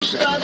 Careful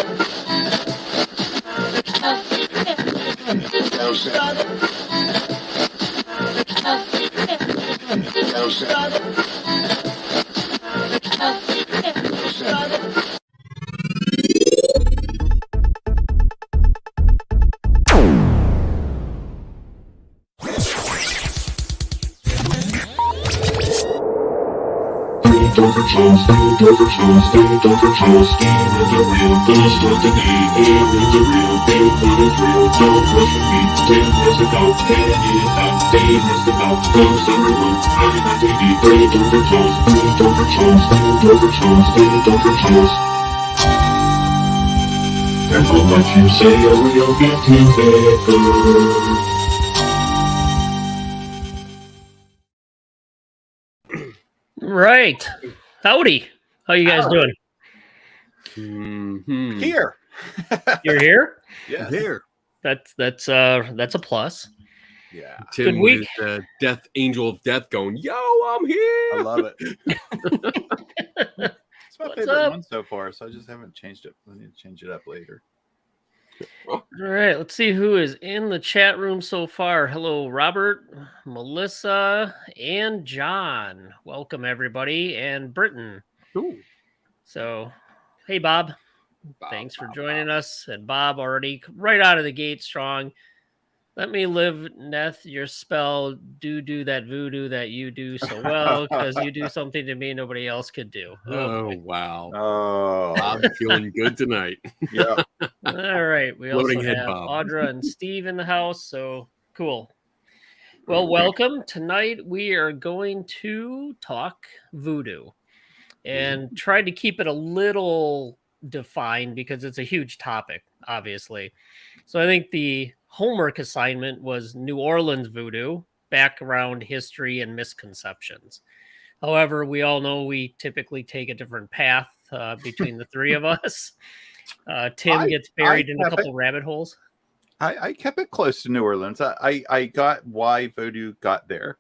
what you say or you'll get tickled. Right. Howdy. How you guys doing? Mm-hmm. Here. You're here? Yes. Here. That's a plus. Yeah. Tim Good with week. his death angel of death going, yo, I'm here. I love it. It's my What's favorite up? one so far, so I just haven't changed it. I need to change it up later. All right, let's see who is in the chat room so far. Hello, Robert, Melissa, and John. Welcome, everybody, and Britton. Ooh. So, hey, Bob. Thanks for joining us. And Bob already right out of the gate strong. Let me live, Neth, your spell. Do that voodoo that you do so well, because you do something to me nobody else could do. Oh, boy. wow. Oh. I'm feeling good tonight. Yeah. All right. We Loading also head, have Bob. Audra and Steve in the house. So cool. Well, welcome. Tonight we are going to talk voodoo and try to keep it a little defined because it's a huge topic, obviously. So I think the homework assignment was New Orleans voodoo, background, history, and misconceptions. However, we all know we typically take a different path between the three of us. Tim gets buried in a couple rabbit holes. I kept it close to New Orleans. I got why voodoo got there,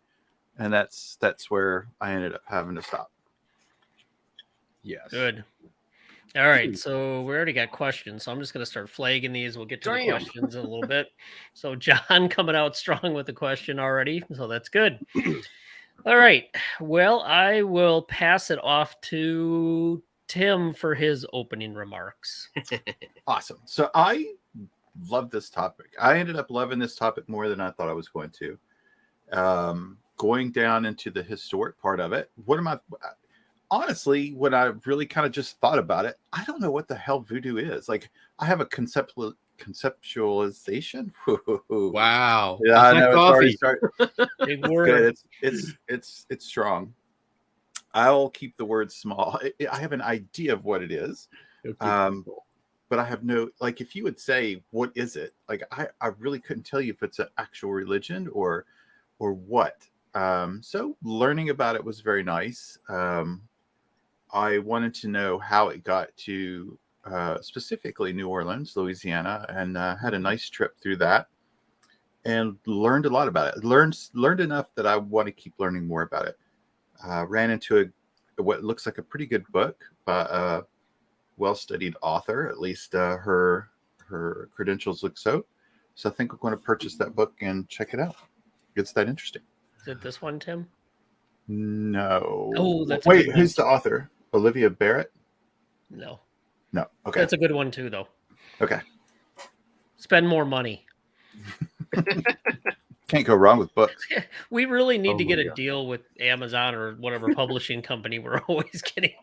and that's where I ended up having to stop. Yes. Good. All right, so we already got questions, so I'm just going to start flagging these. We'll get to the questions in a little bit. So John coming out strong with the question already, so that's good. All right, well, I will pass it off to Tim for his opening remarks. Awesome. So I love this topic. I ended up loving this topic more than I thought I was going to. Going down into the historic part of it, honestly, when I really kind of just thought about it, I don't know what the hell voodoo is. Like, I have a conceptualization. Wow. Yeah, I know. It's already started. Big word. It's strong. I'll keep the word small. I have an idea of what it is. But I have no, like, if you would say, what is it? Like, I really couldn't tell you if it's an actual religion or what. So learning about it was very nice. I wanted to know how it got to specifically New Orleans, Louisiana, and had a nice trip through that and learned a lot about it. Learned enough that I want to keep learning more about it. Ran into what looks like a pretty good book by a well-studied author. At least her credentials look so. So I think I'm going to purchase that book and check it out. It's that interesting. Is it this one, Tim? No. Oh, that's wait. Who's the author? Olivia Barrett? No. Okay. That's a good one too, though. Okay. Spend more money. Can't go wrong with books. We really need to get a deal with Amazon or whatever publishing company we're always getting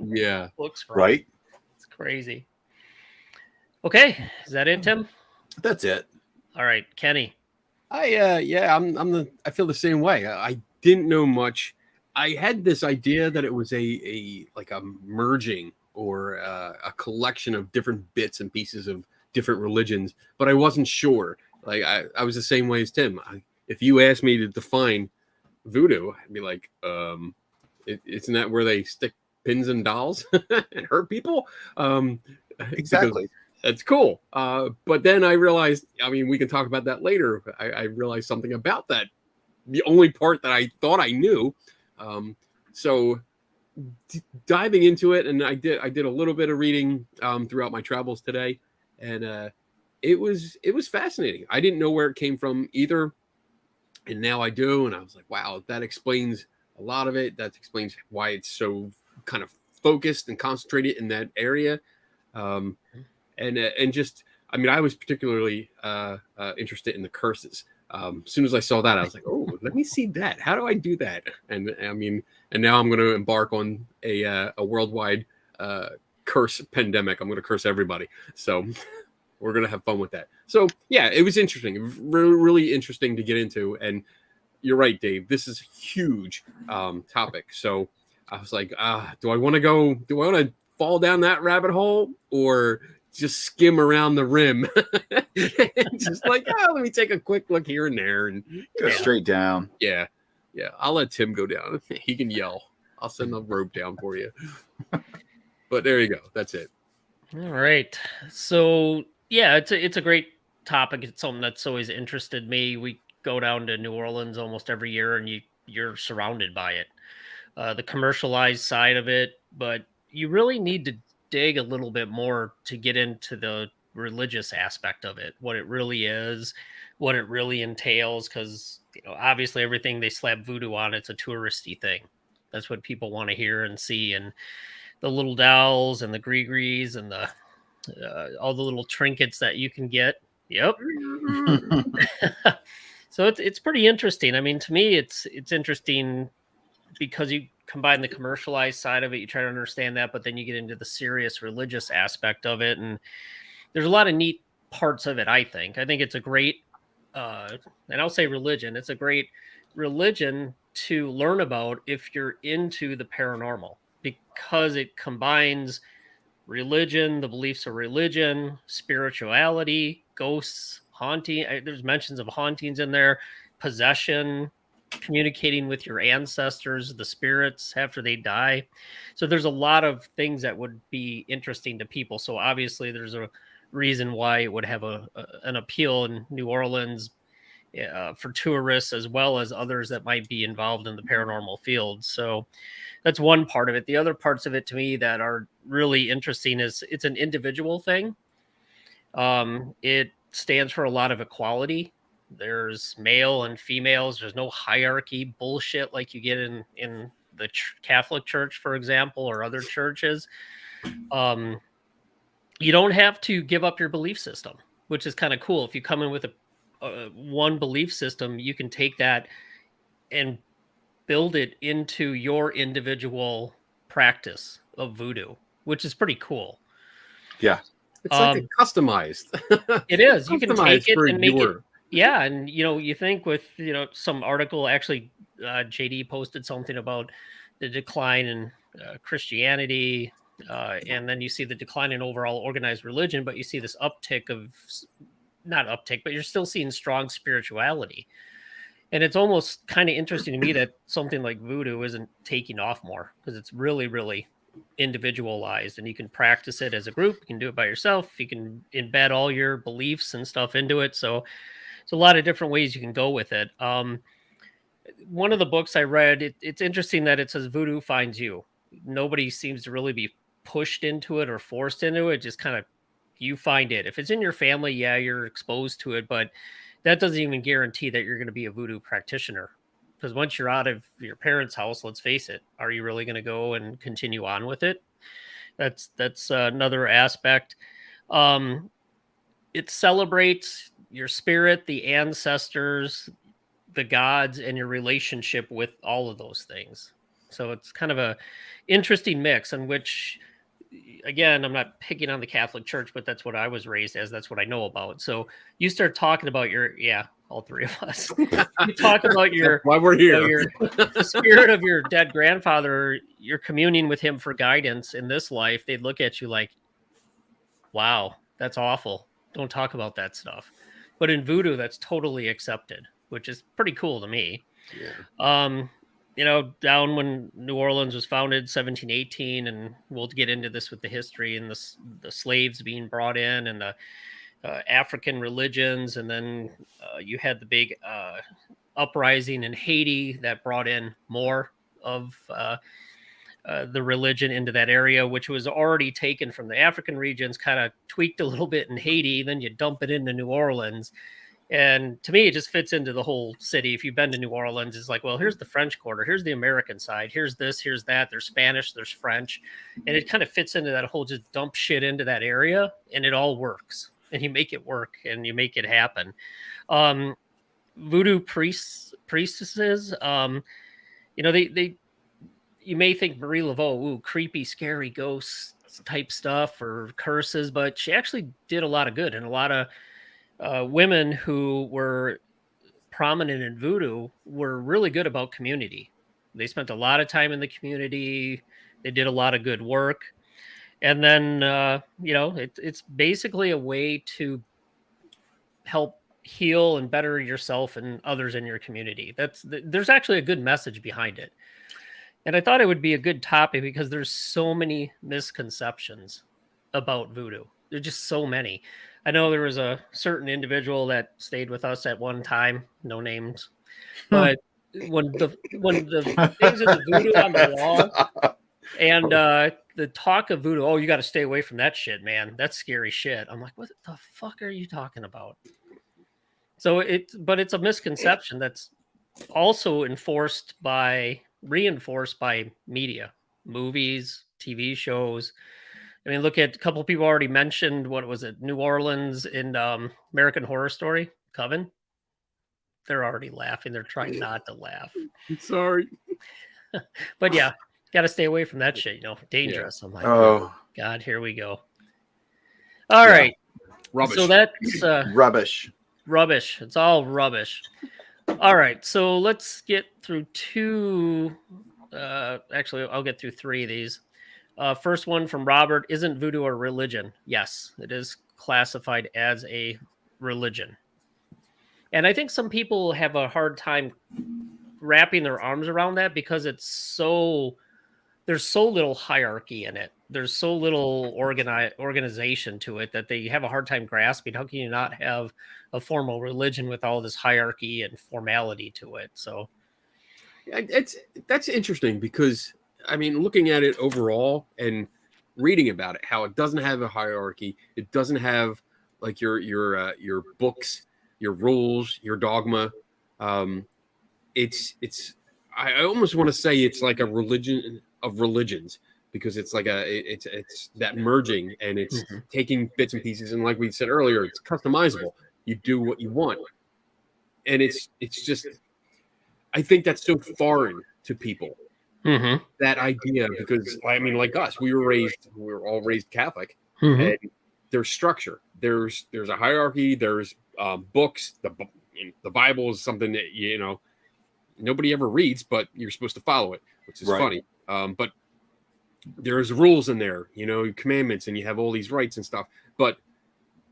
books from. Right? It's crazy. Okay, is that it, Tim? That's it. All right, Kenny. I feel the same way. I didn't know much. I had this idea that it was a merging or a collection of different bits and pieces of different religions, but I wasn't sure. Like I was the same way as Tim. If you asked me to define voodoo, I'd be like, isn't that where they stick pins in dolls and hurt people? Exactly. That's cool. But then I realized, I mean, we can talk about that later. I realized something about that. The only part that I thought I knew. So diving into it, and I did a little bit of reading throughout my travels today, and it was fascinating. I didn't know where it came from either, and now I do, and I was like, wow, that explains a lot of it. That explains why it's so kind of focused and concentrated in that area, and just, I mean, I was particularly interested in the curses. As soon as I saw that, I was like, oh, let me see that. How do I do that? And I mean, and now I'm going to embark on a worldwide curse pandemic. I'm going to curse everybody. So we're going to have fun with that. So yeah, it was interesting. Really interesting to get into. And you're right, Dave. This is a huge topic. So I was like, do I want to fall down that rabbit hole, or just skim around the rim? Just like, let me take a quick look here and there, and Go straight down. Yeah. I'll let Tim go down. He can yell. I'll send the rope down for you. But there you go. That's it. All right. So yeah, it's a great topic. It's something that's always interested me. We go down to New Orleans almost every year, and you're surrounded by it. The commercialized side of it, but you really need to dig a little bit more to get into the religious aspect of it, what it really is, what it really entails. Because obviously everything they slap voodoo on, it's a touristy thing. That's what people want to hear and see, and the little dolls and the gree-grees and the all the little trinkets that you can get. Yep. So it's pretty interesting. I mean, to me, it's interesting because you combine the commercialized side of it, you try to understand that, but then you get into the serious religious aspect of it, and there's a lot of neat parts of it. I think it's a great, and I'll say religion. It's a great religion to learn about if you're into the paranormal, because it combines religion, the beliefs of religion, spirituality, ghosts, haunting. There's mentions of hauntings in there, possession, communicating with your ancestors, the spirits after they die. So there's a lot of things that would be interesting to people. So obviously there's a reason why it would have an appeal in New Orleans for tourists, as well as others that might be involved in the paranormal field. So that's one part of it. The other parts of it to me that are really interesting is it's an individual thing. It stands for a lot of equality. There's male and females. There's no hierarchy bullshit like you get in the Catholic Church, for example, or other churches. You don't have to give up your belief system, which is kind of cool. If you come in with a one belief system, you can take that and build it into your individual practice of voodoo, which is pretty cool. Yeah. It's like a customized. It is. You can take it and make it. Yeah. And, you think with, some article, actually, JD posted something about the decline in Christianity. And then you see the decline in overall organized religion, but you see this uptick of, not uptick, but you're still seeing strong spirituality. And it's almost kind of interesting to me that something like voodoo isn't taking off more, because it's really, really individualized, and you can practice it as a group. You can do it by yourself. You can embed all your beliefs and stuff into it. So it's a lot of different ways you can go with it. One of the books I read, it's interesting that it says voodoo finds you. Nobody seems to really be pushed into it or forced into it. Just kind of, you find it. If it's in your family, yeah, you're exposed to it, but that doesn't even guarantee that you're going to be a voodoo practitioner. Because once you're out of your parents' house, let's face it, are you really going to go and continue on with it? That's another aspect. It celebrates your spirit, the ancestors, the gods, and your relationship with all of those things. So it's kind of a interesting mix in which, again, I'm not picking on the Catholic Church, but that's what I was raised as. That's what I know about. So you start talking about all three of us. You talk about why we're here. The spirit of your dead grandfather. You're communing with him for guidance in this life. They'd look at you like, wow, that's awful. Don't talk about that stuff. But in voodoo, that's totally accepted, which is pretty cool to me. Yeah. Down when New Orleans was founded, 1718, and we'll get into this with the history and the slaves being brought in, and the African religions, and then you had the big uprising in Haiti that brought in more of the religion into that area, which was already taken from the African regions, kind of tweaked a little bit in Haiti. Then you dump it into New Orleans. And to me, it just fits into the whole city. If you've been to New Orleans, it's like, well, here's the French Quarter, here's the American side, here's this, here's that. There's Spanish, there's French. And it kind of fits into that whole just dump shit into that area, and it all works. And you make it work and you make it happen. Voodoo priestesses, they you may think Marie Laveau, ooh, creepy, scary ghost type stuff or curses, but she actually did a lot of good, and a lot of women who were prominent in voodoo were really good about community. They spent a lot of time in the community. They did a lot of good work. And then, it's basically a way to help heal and better yourself and others in your community. There's actually a good message behind it. And I thought it would be a good topic because there's so many misconceptions about voodoo. There's just so many. I know there was a certain individual that stayed with us at one time, no names, but when the things of the voodoo on the wall and the talk of voodoo, oh, you got to stay away from that shit, man. That's scary shit. I'm like, what the fuck are you talking about? So it's a misconception that's also reinforced by media, movies, TV shows. I mean, look at a couple of people already mentioned, what was it, New Orleans in American Horror Story, Coven. They're already laughing. They're trying not to laugh. I'm sorry. But yeah, got to stay away from that shit, dangerous. Yeah. I'm like, oh, God, here we go. All right. Rubbish. So that's rubbish. Rubbish. It's all rubbish. All right. So let's get through two. Actually, I'll get through three of these. First one from Robert: isn't voodoo a religion? Yes, it is classified as a religion. And I think some people have a hard time wrapping their arms around that because there's so little hierarchy in it. There's so little organization to it that they have a hard time grasping. How can you not have a formal religion with all this hierarchy and formality to it? So that's interesting because, I mean, looking at it overall and reading about it, how it doesn't have a hierarchy, it doesn't have like your books, your rules, your dogma. I almost want to say it's like a religion of religions because it's like it's that merging and it's taking bits and pieces, and like we said earlier, it's customizable. You do what you want, and it's just, I think that's so foreign to people. That idea, because I mean, like us, we were all raised Catholic, and there's structure. There's a hierarchy. There's books. The Bible is something that nobody ever reads, but you're supposed to follow it, which is funny. But there's rules in there, commandments, and you have all these rights and stuff. But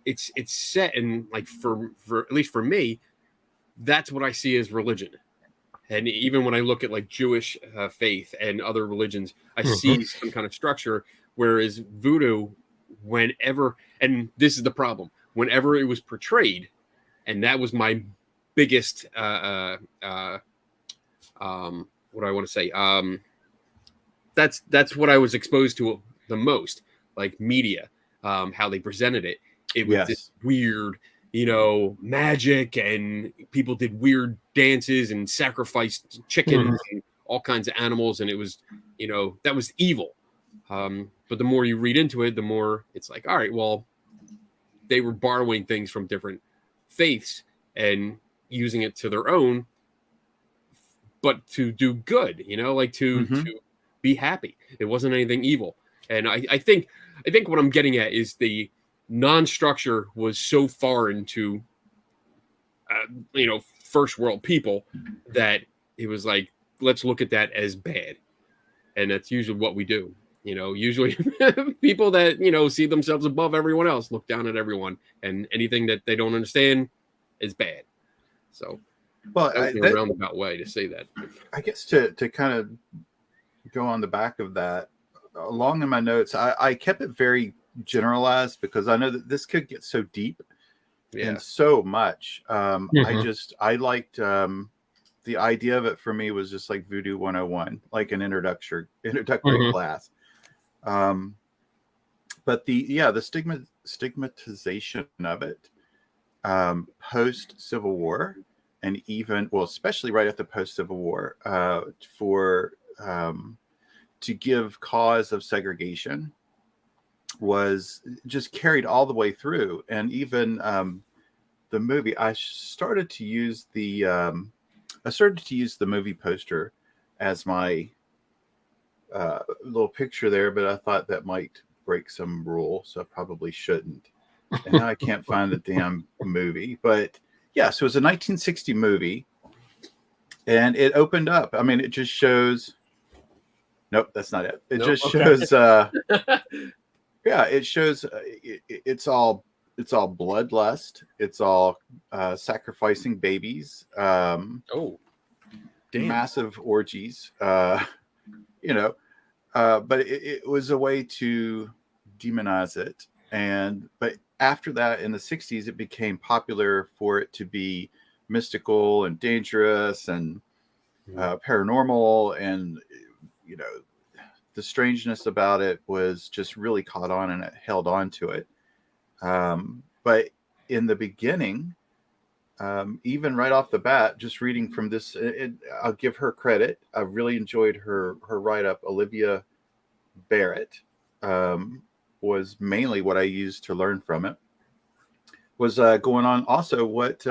it's set in, like, for at least for me, that's what I see as religion. And even when I look at like Jewish faith and other religions, I see some kind of structure. Whereas voodoo, whenever, and this is the problem, whenever it was portrayed, and that was my biggest, what do I want to say? That's what I was exposed to the most, like media, how they presented it. It was this weird, magic, and people did weird dances and sacrificed chickens and all kinds of animals. And it was, that was evil. But the more you read into it, the more it's like, all right, well, they were borrowing things from different faiths and using it to their own, but to do good, like to be happy. It wasn't anything evil. And I think what I'm getting at is the non-structure was so foreign to, first world people that it was like, let's look at that as bad. And that's usually what we do. Usually people that, see themselves above everyone else look down at everyone, and anything that they don't understand is bad. So, well, that's a roundabout way to say that. I guess to kind of go on the back of that, along in my notes, I kept it very generalized because I know that this could get so deep and so much. I liked the idea of it for me was just like Voodoo 101, like an introductory class. But the stigmatization of it post Civil War, and even, well, especially right at the post Civil War, to give cause of segregation was just carried all the way through. And even the movie, I started to use the movie poster as my little picture there, but I thought that might break some rule, so I probably shouldn't. And now I can't find the damn movie. But yeah, so it was a 1960 movie, and it opened up. I mean, it just shows. Nope, that's not it. It just shows. Yeah, it shows. It's all bloodlust. It's all sacrificing babies. Massive orgies. You know, but it was a way to demonize it. But after that, in the 60s, it became popular for it to be mystical and dangerous and paranormal, and you know, the strangeness about it was just really caught on, and it held on to it. But in the beginning, even right off the bat, just reading from this, I'll give her credit. I really enjoyed her write-up. Olivia Barrett was mainly what I used to learn from it. Was going on also what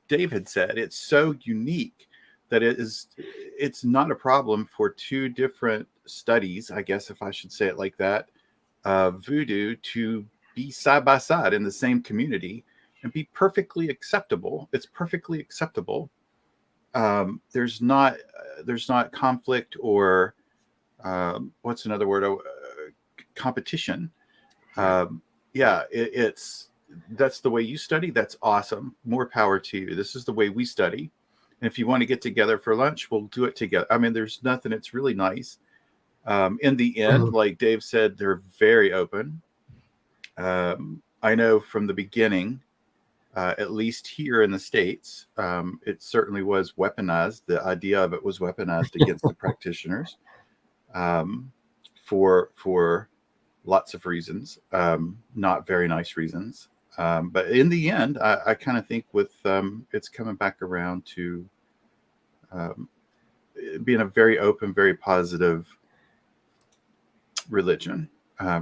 Dave had said. It's so unique that it's not a problem for two different studies, I guess, if I should say it like that, voodoo to be side by side in the same community and be perfectly acceptable. It's perfectly acceptable. There's not conflict or what's another word? Competition. That's the way you study. That's awesome. More power to you. This is the way we study. And if you want to get together for lunch, we'll do it together. I mean, there's nothing. It's really nice. In the end, like Dave said, they're very open. I know from the beginning, at least here in the States, it certainly was weaponized. The idea of it was weaponized against the practitioners for lots of reasons, not very nice reasons. But in the end, I kind of think with it's coming back around to being a very open, very positive religion,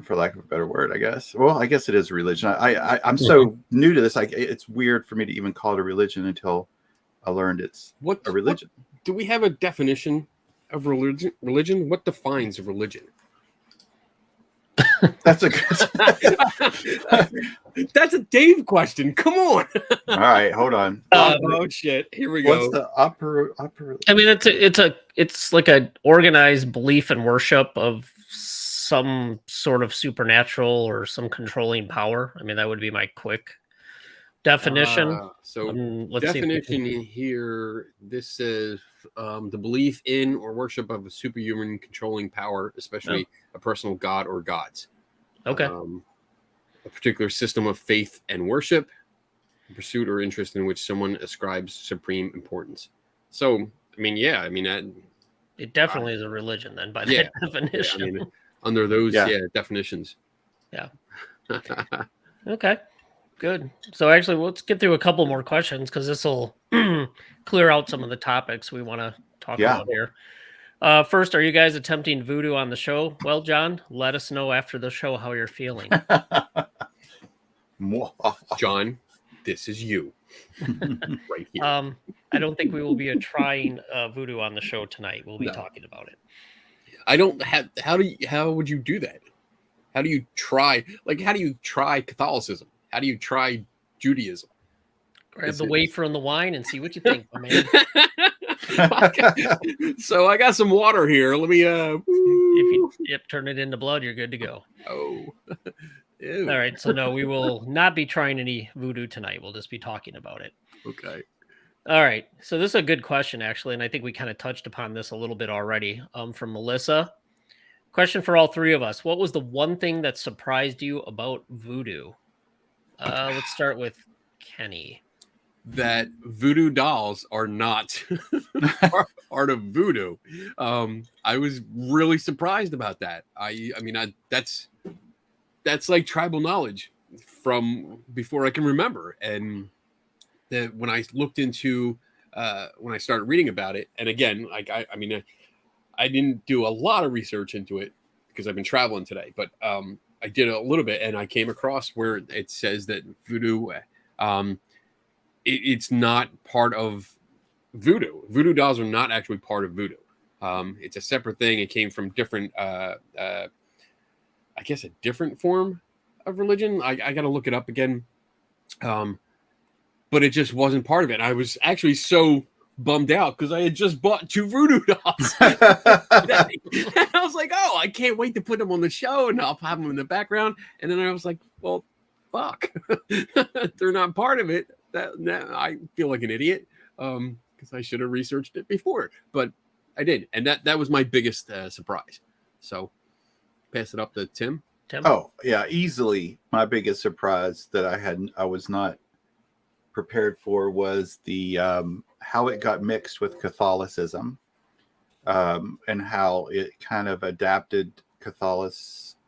for lack of a better word, I guess. Well, I guess it is a religion. I'm so new to this. It's weird for me to even call it a religion until I learned it's a religion. Do we have a definition of religion? What defines a religion? That's a good. That's a Dave question. Come on. All right, hold on. Oh shit! Here we go. What's the upper? I mean, it's like an organized belief and worship of some sort of supernatural or some controlling power. I mean, that would be my quick definition. Let's definition in here. This says the belief in or worship of a superhuman controlling power, especially a personal god or gods. Okay. A particular system of faith and worship, a pursuit or interest in which someone ascribes supreme importance. So, I mean, it definitely is a religion then, by that definition. Yeah, I mean, under those definitions. Yeah. Okay. Good. So actually, let's get through a couple more questions because this will clear out some of the topics we want to talk about here. First, are you guys attempting voodoo on the show? Well, John, let us know after the show how you're feeling. John, this is you. Right here. I don't think we will be trying voodoo on the show tonight. We'll be talking about it. I don't have. How would you do that? How do you try? Like, how do you try Catholicism? How do you try Judaism? Grab the wafer and the wine and see what you think, my man. So I got some water here. Let me. If you turn it into blood, you're good to go. Oh. Ew. All right. So no, we will not be trying any voodoo tonight. We'll just be talking about it. Okay. All right. So this is a good question, actually, and I think we kind of touched upon this a little bit already. From Melissa. Question for all three of us: what was the one thing that surprised you about voodoo? Let's start with Kenny. that voodoo dolls are not part of voodoo. I was really surprised about that. I mean, that's like tribal knowledge from before I can remember. And that when I looked into when I started reading about it, and again, like I mean, I didn't do a lot of research into it because I've been traveling today, but I did a little bit, and I came across where it says that voodoo, it's not part of voodoo. Voodoo dolls are not actually part of voodoo. It's a separate thing. It came from different, I guess, a different form of religion. I got to look it up again. But it just wasn't part of it. I was actually so bummed out because I had just bought 2 voodoo dolls. And I was like, oh, I can't wait to put them on the show and I'll have them in the background. And then I was like, well, fuck. They're not part of it. I feel like an idiot because I should have researched it before. But I did. And that was my biggest surprise. So pass it up to Tim. Oh, yeah, easily my biggest surprise that I was not prepared for was the how it got mixed with Catholicism, and how it kind of adapted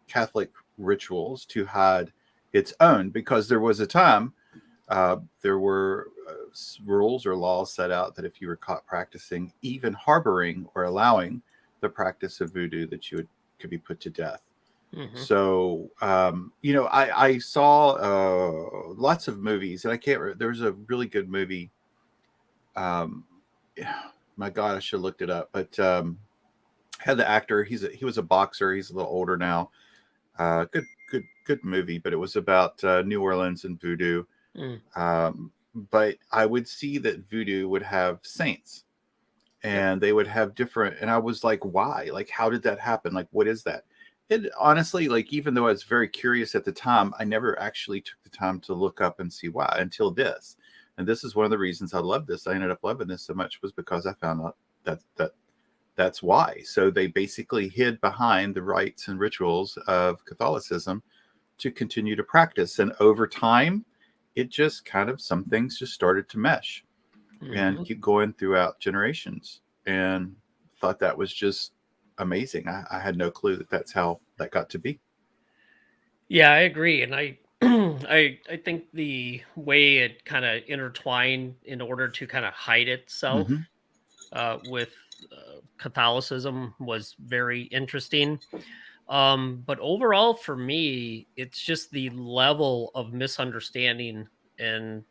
Catholic rituals to hide its own, because there was a time there were rules or laws set out that if you were caught practicing, even harboring or allowing the practice of voodoo, that you could be put to death. Mm-hmm. So, I saw lots of movies, and I can't remember. There was a really good movie. My God, I should have looked it up. But had the actor. He was a boxer. He's a little older now. Good movie. But it was about New Orleans and voodoo. But I would see that voodoo would have saints, and they would have different. And I was like, why? Like, how did that happen? Like, what is that? It honestly, like, even though I was very curious at the time, I never actually took the time to look up and see why until this. And this is one of the reasons I love this. I ended up loving this so much was because I found out that's why. So they basically hid behind the rites and rituals of Catholicism to continue to practice. And over time, it just kind of, some things just started to mesh and keep going throughout generations. And thought that was just amazing. I had no clue that that's how that got to be. Yeah, I agree. And I I think the way it kind of intertwined in order to kind of hide itself with Catholicism was very interesting. But overall, for me, it's just the level of misunderstanding and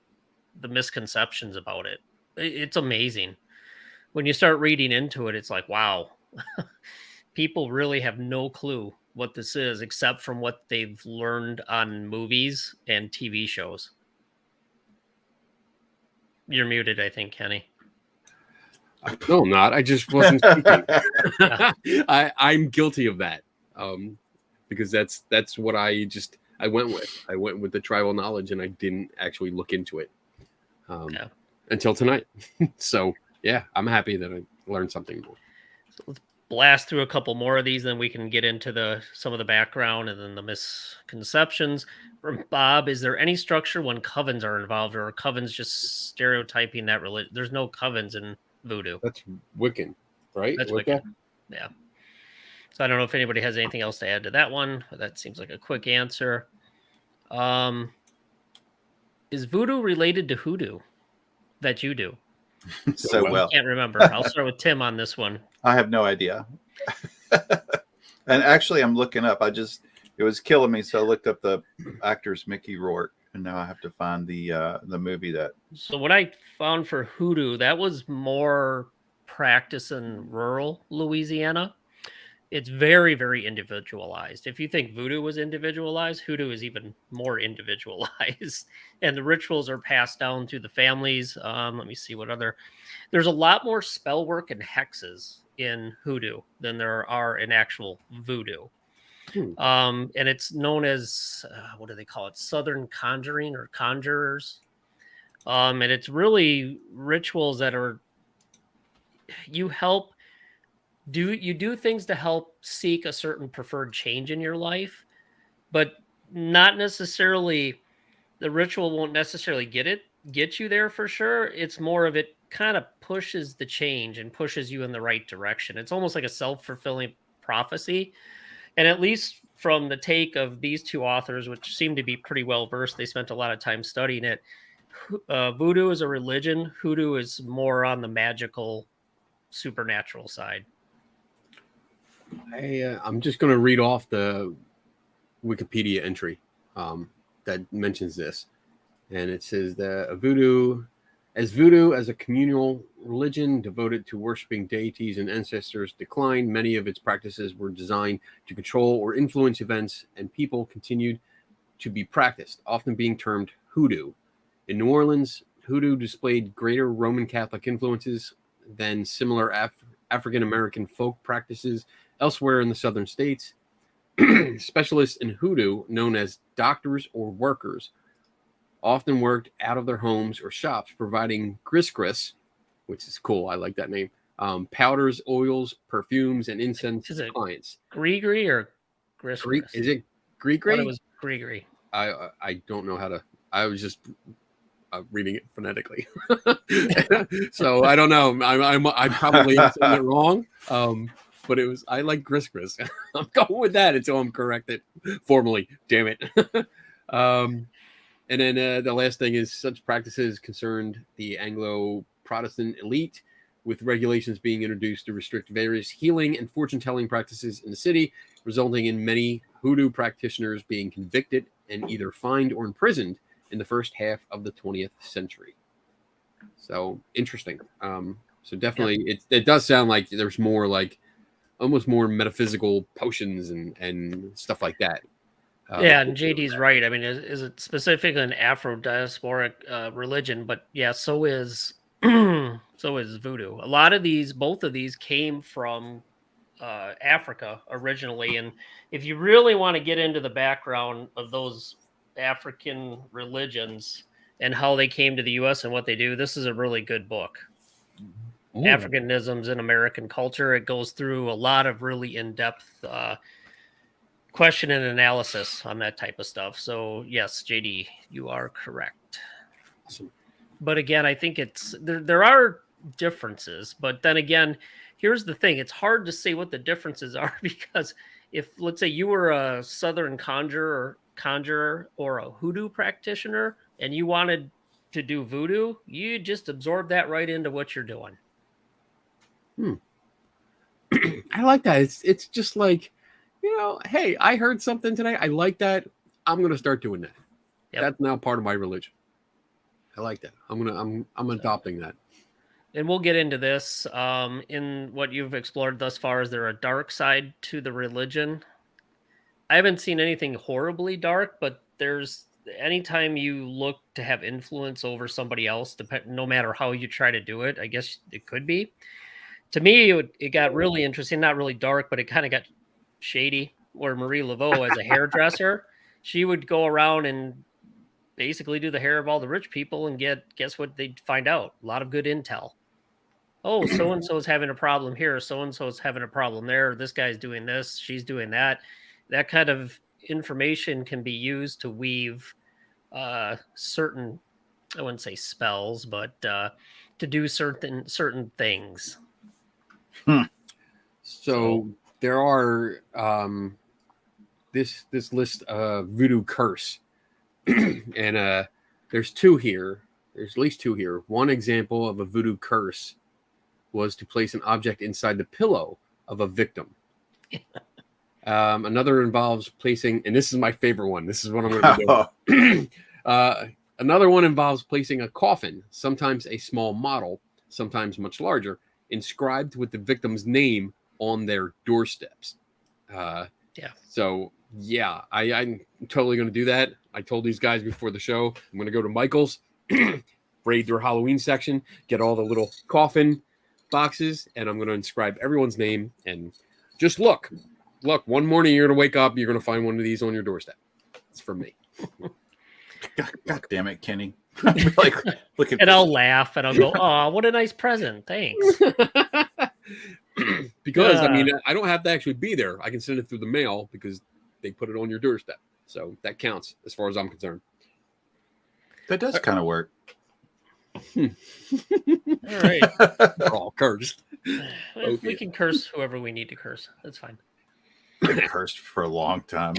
the misconceptions about it. It's amazing. When you start reading into it, it's like, wow, people really have no clue what this is except from what they've learned on movies and TV shows. You're muted, I think, Kenny. No, I'm not. I just wasn't thinking. I'm guilty of that. Because that's what I went with. I went with the tribal knowledge and I didn't actually look into it until tonight. So yeah, I'm happy that I learned something more. So let's blast through a couple more of these, then we can get into some of the background and then the misconceptions. From Bob, is there any structure when covens are involved, or are covens just stereotyping that religion? There's no covens in voodoo. That's Wiccan, right? That's Wiccan. Yeah. So I don't know if anybody has anything else to add to that one. But that seems like a quick answer. Is voodoo related to hoodoo that you do? So well. I can't remember. I'll start with Tim on this one. I have no idea. And actually, I'm looking up. It was killing me, so I looked up the actor's Mickey Rourke, and now I have to find the movie that. So what I found for hoodoo, that was more practice in rural Louisiana. It's very, very individualized. If you think voodoo was individualized, hoodoo is even more individualized. And the rituals are passed down through the families. Let me see what other... There's a lot more spell work and hexes in hoodoo than there are in actual voodoo. And it's known as, what do they call it? Southern conjuring or conjurers. And it's really rituals that are... You do things to help seek a certain preferred change in your life, but not necessarily, the ritual won't necessarily get it get you there for sure. It's more of it kind of pushes the change and pushes you in the right direction. It's almost like a self-fulfilling prophecy. And at least from the take of these two authors, which seem to be pretty well versed, they spent a lot of time studying it. Voodoo is a religion. Hoodoo is more on the magical, supernatural side. I'm just going to read off the Wikipedia entry that mentions this. And it says that voodoo as a communal religion devoted to worshiping deities and ancestors declined, many of its practices were designed to control or influence events, and people continued to be practiced, often being termed hoodoo. In New Orleans, hoodoo displayed greater Roman Catholic influences than similar African American folk practices elsewhere in the southern states. Specialists in hoodoo, known as doctors or workers, often worked out of their homes or shops, providing gris, which is cool. I like that name. Powders, oils, perfumes, and incense to clients. Grigri or gris? Is it Grigri? I thought it was Grigri. I don't know how to. I was just reading it phonetically, so I don't know. I probably am saying it wrong. But it was. I like gris. I'm going with that until I'm corrected formally. Damn it. And then the last thing is such practices concerned the Anglo-Protestant elite, with regulations being introduced to restrict various healing and fortune-telling practices in the city, resulting in many hoodoo practitioners being convicted and either fined or imprisoned in the first half of the 20th century. So interesting. So definitely, it does sound like there's more like almost more metaphysical potions and stuff like that. Yeah, and JD's right. I mean, is it specifically an Afro-diasporic religion? But yeah, so is voodoo. A lot of both of these came from Africa originally. And if you really want to get into the background of those African religions and how they came to the U.S. and what they do, this is a really good book. Ooh. Africanisms in American culture. It goes through a lot of really in-depth question and analysis on that type of stuff. So yes, JD, you are correct. Awesome. But again, I think there are differences, but then again, here's the thing. It's hard to say what the differences are, because if, let's say, you were a Southern conjurer or a hoodoo practitioner and you wanted to do voodoo, you just absorb that right into what you're doing. I like that. It's just like, you know, hey, I heard something today. I like that. I'm going to start doing that. Yep. That's now part of my religion. I like that. I'm adopting that. And we'll get into this in what you've explored thus far. Is there a dark side to the religion? I haven't seen anything horribly dark, but there's anytime you look to have influence over somebody else, no matter how you try to do it, I guess it could be. To me, it got really interesting. Not really dark, but it kind of got shady. Where Marie Laveau, as a hairdresser, she would go around and basically do the hair of all the rich people and guess what they'd find out? A lot of good intel. Oh, so-and-so is having a problem here. So-and-so is having a problem there. This guy's doing this. She's doing that. That kind of information can be used to weave certain, I wouldn't say spells, but to do certain things. So there are this list of voodoo curse, and there's two here. There's at least two here. One example of a voodoo curse was to place an object inside the pillow of a victim. Another involves placing, and this is my favorite one. This is what I'm going to do. Another one involves placing a coffin, sometimes a small model, sometimes much larger, inscribed with the victim's name on their doorsteps. So yeah, I'm totally going to do that. I told these guys before the show, I'm going to go to Michael's, raid their Halloween section, get all the little coffin boxes, and I'm going to inscribe everyone's name. And just look, one morning you're going to wake up, you're going to find one of these on your doorstep. It's from me. God damn it, Kenny. Like, look at and I'll laugh and I'll go, oh, what a nice present. Thanks. Because I mean, I don't have to actually be there. I can send it through the mail because they put it on your doorstep. So that counts as far as I'm concerned. That does kind of work. All right. We're all cursed. We can curse whoever we need to curse. That's fine. Been cursed for a long time.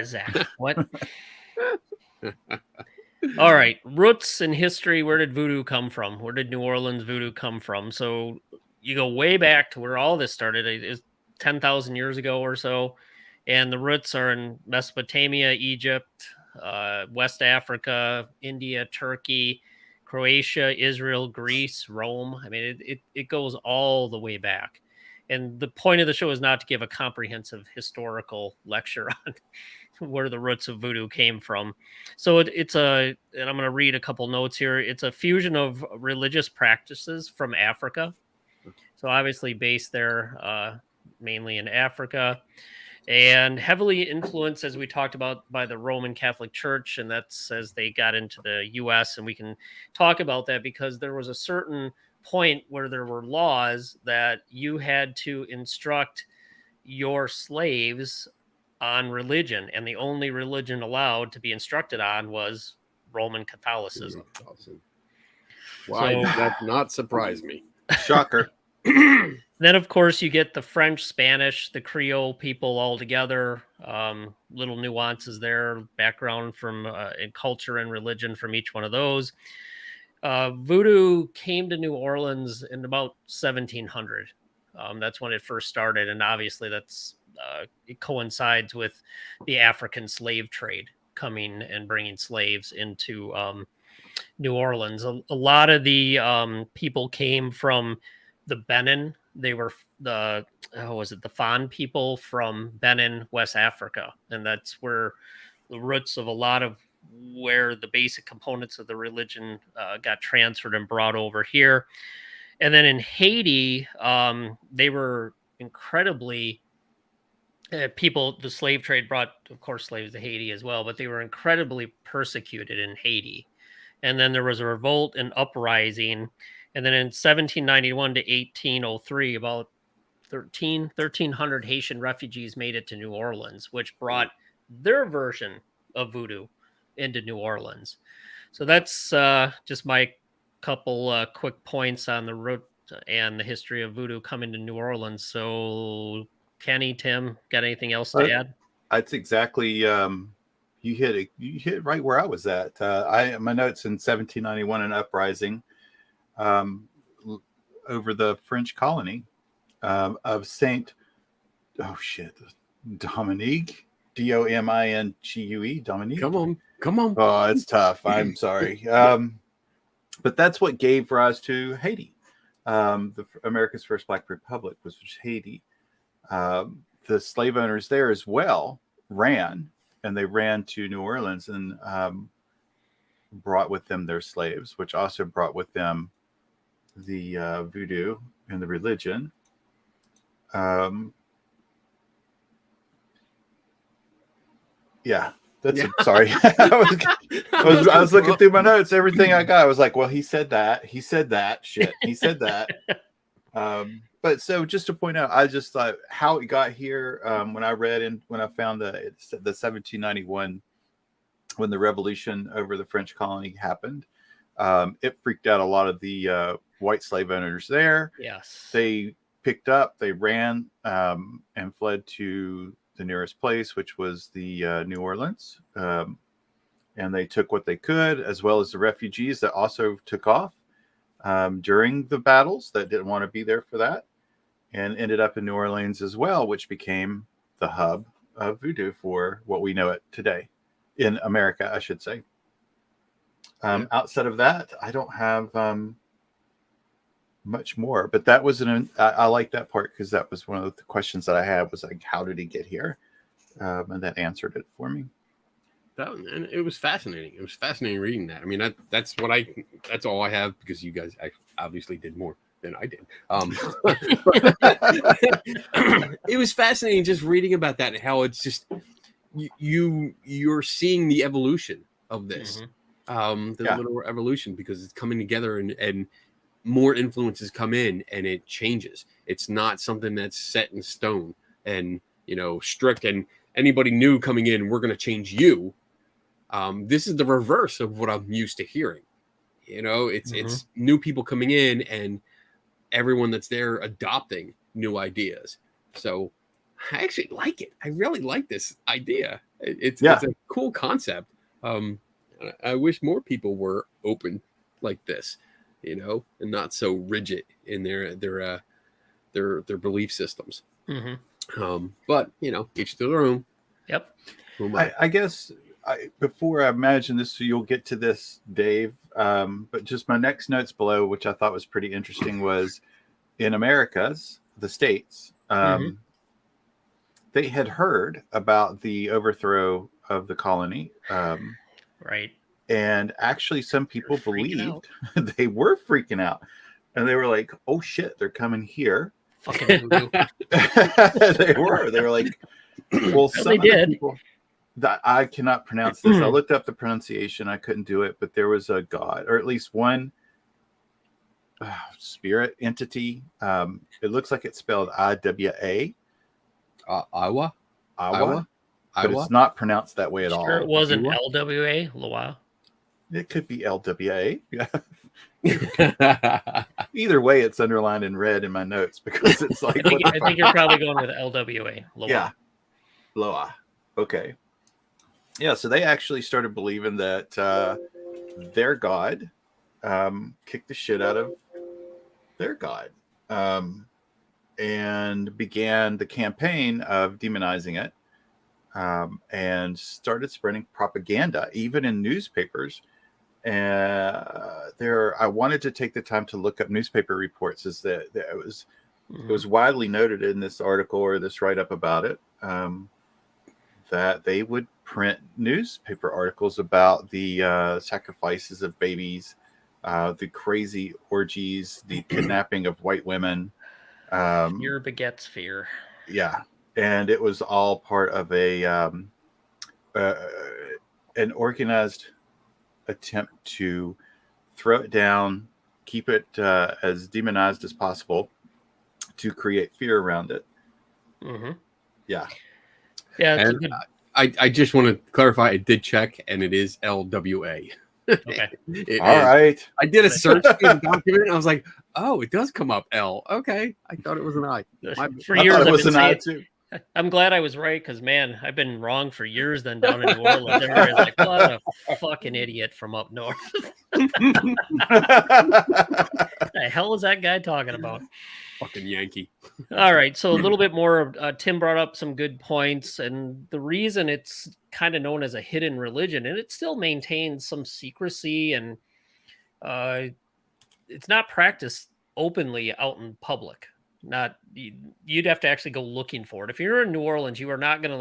Zach, what? All right. Roots in history. Where did voodoo come from? Where did New Orleans voodoo come from? So you go way back to where all this started. It is 10,000 years ago or so. And the roots are in Mesopotamia, Egypt, West Africa, India, Turkey, Croatia, Israel, Greece, Rome. I mean, it goes all the way back. And the point of the show is not to give a comprehensive historical lecture on where the roots of voodoo came from. So it's and I'm going to read a couple notes here. It's a fusion of religious practices from Africa. So obviously based there mainly in Africa, and heavily influenced, as we talked about, by the Roman Catholic Church. And that's as they got into the US. And we can talk about that because there was a certain point where there were laws that you had to instruct your slaves on religion, and the only religion allowed to be instructed on was Roman Catholicism. Why does that not surprise me? Shocker. Then, of course, you get the French, Spanish, the Creole people all together. Little nuances there, background from in culture and religion from each one of those. Voodoo came to New Orleans in about 1700. That's when it first started, and obviously that's it coincides with the African slave trade coming and bringing slaves into New Orleans. A lot of the people came from the Benin. They were the the Fon people from Benin, West Africa, and that's where the roots of a lot of where the basic components of the religion got transferred and brought over here. And then in Haiti, they were incredibly the slave trade brought, of course, slaves to Haiti as well, but they were incredibly persecuted in Haiti. And then there was a revolt and uprising. And then in 1791 to 1803, about 1,300 Haitian refugees made it to New Orleans, which brought their version of voodoo into New Orleans. So that's just my couple quick points on the root and the history of voodoo coming to New Orleans. So Kenny, Tim, got anything else to add? That's exactly you hit right where I was at. My notes in 1791, an uprising over the French colony of Saint Dominique, Domingue, Dominique. Come on. Oh, it's tough. I'm sorry. But that's what gave rise to Haiti. America's first Black Republic was Haiti. The slave owners there as well ran to New Orleans and brought with them their slaves, which also brought with them the voodoo and the religion. Sorry. I was looking through my notes, everything I got. I was like, well, he said that. He said that. Shit. He said that. But so just to point out, I just thought how it got here when I read and when I found the 1791, when the revolution over the French colony happened, it freaked out a lot of the white slave owners there. Yes. They picked up, they ran and fled to the nearest place, which was the New Orleans. And they took what they could, as well as the refugees that also took off during the battles that didn't want to be there for that, and ended up in New Orleans as well, which became the hub of voodoo for what we know it today in America, I should say. Outside of that, I don't have much more, but that was I like that part because that was one of the questions that I had was like, how did he get here? And that answered it for me. And it was fascinating. It was fascinating reading that. I mean, that's all I have because you guys obviously did more than I did. It was fascinating just reading about that and how it's just you're seeing the evolution of this, literal evolution, because it's coming together and more influences come in and it changes. It's not something that's set in stone and strict and anybody new coming in, we're going to change you. This is the reverse of what I'm used to hearing. You know, it's Mhm. it's new people coming in and everyone that's there adopting new ideas. So I actually like it. I really like this idea. It's Yeah. it's a cool concept. I wish more people were open like this, you know, and not so rigid in their belief systems. Mhm. But you know, each to their own. Yep. Who am I? I guess before I imagine this, so you'll get to this, Dave. But just my next notes below, which I thought was pretty interesting, was in Americas, the states, Mhm. they had heard about the overthrow of the colony. Right. And actually, some people freaking out. believed they were freaking out. And they were like, oh shit, they're coming here. Fucking voodoo. They were. They were like, well, Well, some they of the did. people that I cannot pronounce this. I looked up the pronunciation. I couldn't do it, but there was a god, or at least one spirit entity. It looks like it's spelled IWA, Iowa, Awa, but Iowa. it's not pronounced that way at Sure, it all. wasn't Iowa? LWA, Loa. It could be LWA. Either way, it's underlined in red in my notes because it's like, I think, what the I think you're probably going with LWA, Loa. Yeah. Loa. Okay. Yeah, so they actually started believing that their god kicked the shit out of their god and began the campaign of demonizing it and started spreading propaganda, even in newspapers. I wanted to take the time to look up newspaper reports, is that it was widely noted in this article or this write-up about it that they would print newspaper articles about the sacrifices of babies, the crazy orgies, the kidnapping of white women. Fear begets fear. Yeah, and it was all part of an organized attempt to throw it down, keep it as demonized as possible, to create fear around it. Mm-hmm. Yeah. Yeah, it's a And good. I just want to clarify. I did check, and it is LWA. Okay. All right. I did a search through the document, and I was like, "Oh, it does come up L." Okay, I thought it was an I. For I years, thought it I've was been an I saying. too. I'm glad I was right because, man, I've been wrong for years. Then down in New Orleans, everybody's like, "What a fucking idiot from up north." The hell is that guy talking about? Fucking Yankee. All right, so a little bit more. Tim brought up some good points, and the reason it's kind of known as a hidden religion, and it still maintains some secrecy, and it's not practiced openly out in public. Not you'd have to actually go looking for it. If you're in New Orleans, you are not going to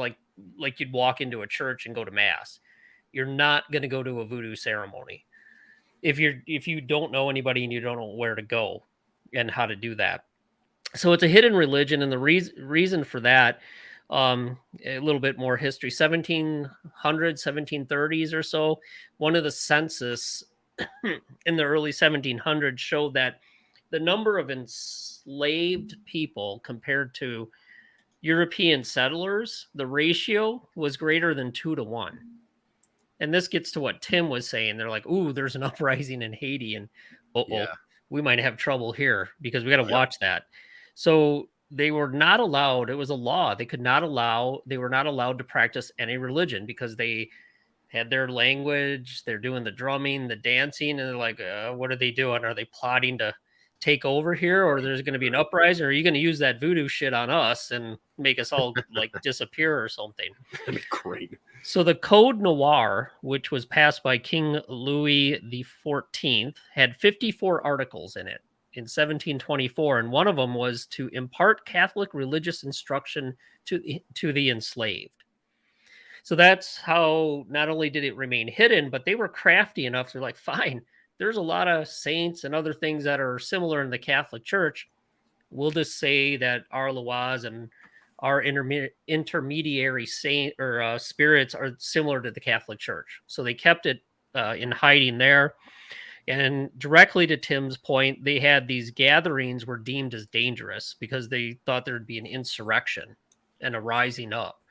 like you'd walk into a church and go to mass. You're not going to go to a voodoo ceremony if you don't know anybody and you don't know where to go and how to do that. So it's a hidden religion, and the reason for that, a little bit more history, 1700s, 1730s or so, one of the census in the early 1700s showed that the number of enslaved people compared to European settlers, the ratio was greater than 2 to 1. And this gets to what Tim was saying. They're like, "Ooh, there's an uprising in Haiti, and Yeah. we might have trouble here because we got to Yep. watch that." So they were not allowed. It was a law. They were not allowed to practice any religion because they had their language. They're doing the drumming, the dancing, and they're like, "What are they doing? Are they plotting to take over here, or there's going to be an uprising? Or are you going to use that voodoo shit on us and make us all like disappear or something?" That'd be great. So the Code Noir, which was passed by King Louis XIV, had 54 articles in it in 1724, and one of them was to impart Catholic religious instruction to the enslaved. So that's how not only did it remain hidden, but they were crafty enough. They're like, fine, there's a lot of saints and other things that are similar in the Catholic Church. We'll just say that our Loas and our intermediary saint or spirits are similar to the Catholic Church. So they kept it in hiding there. And directly to Tim's point, they had these gatherings were deemed as dangerous because they thought there'd be an insurrection and a rising up.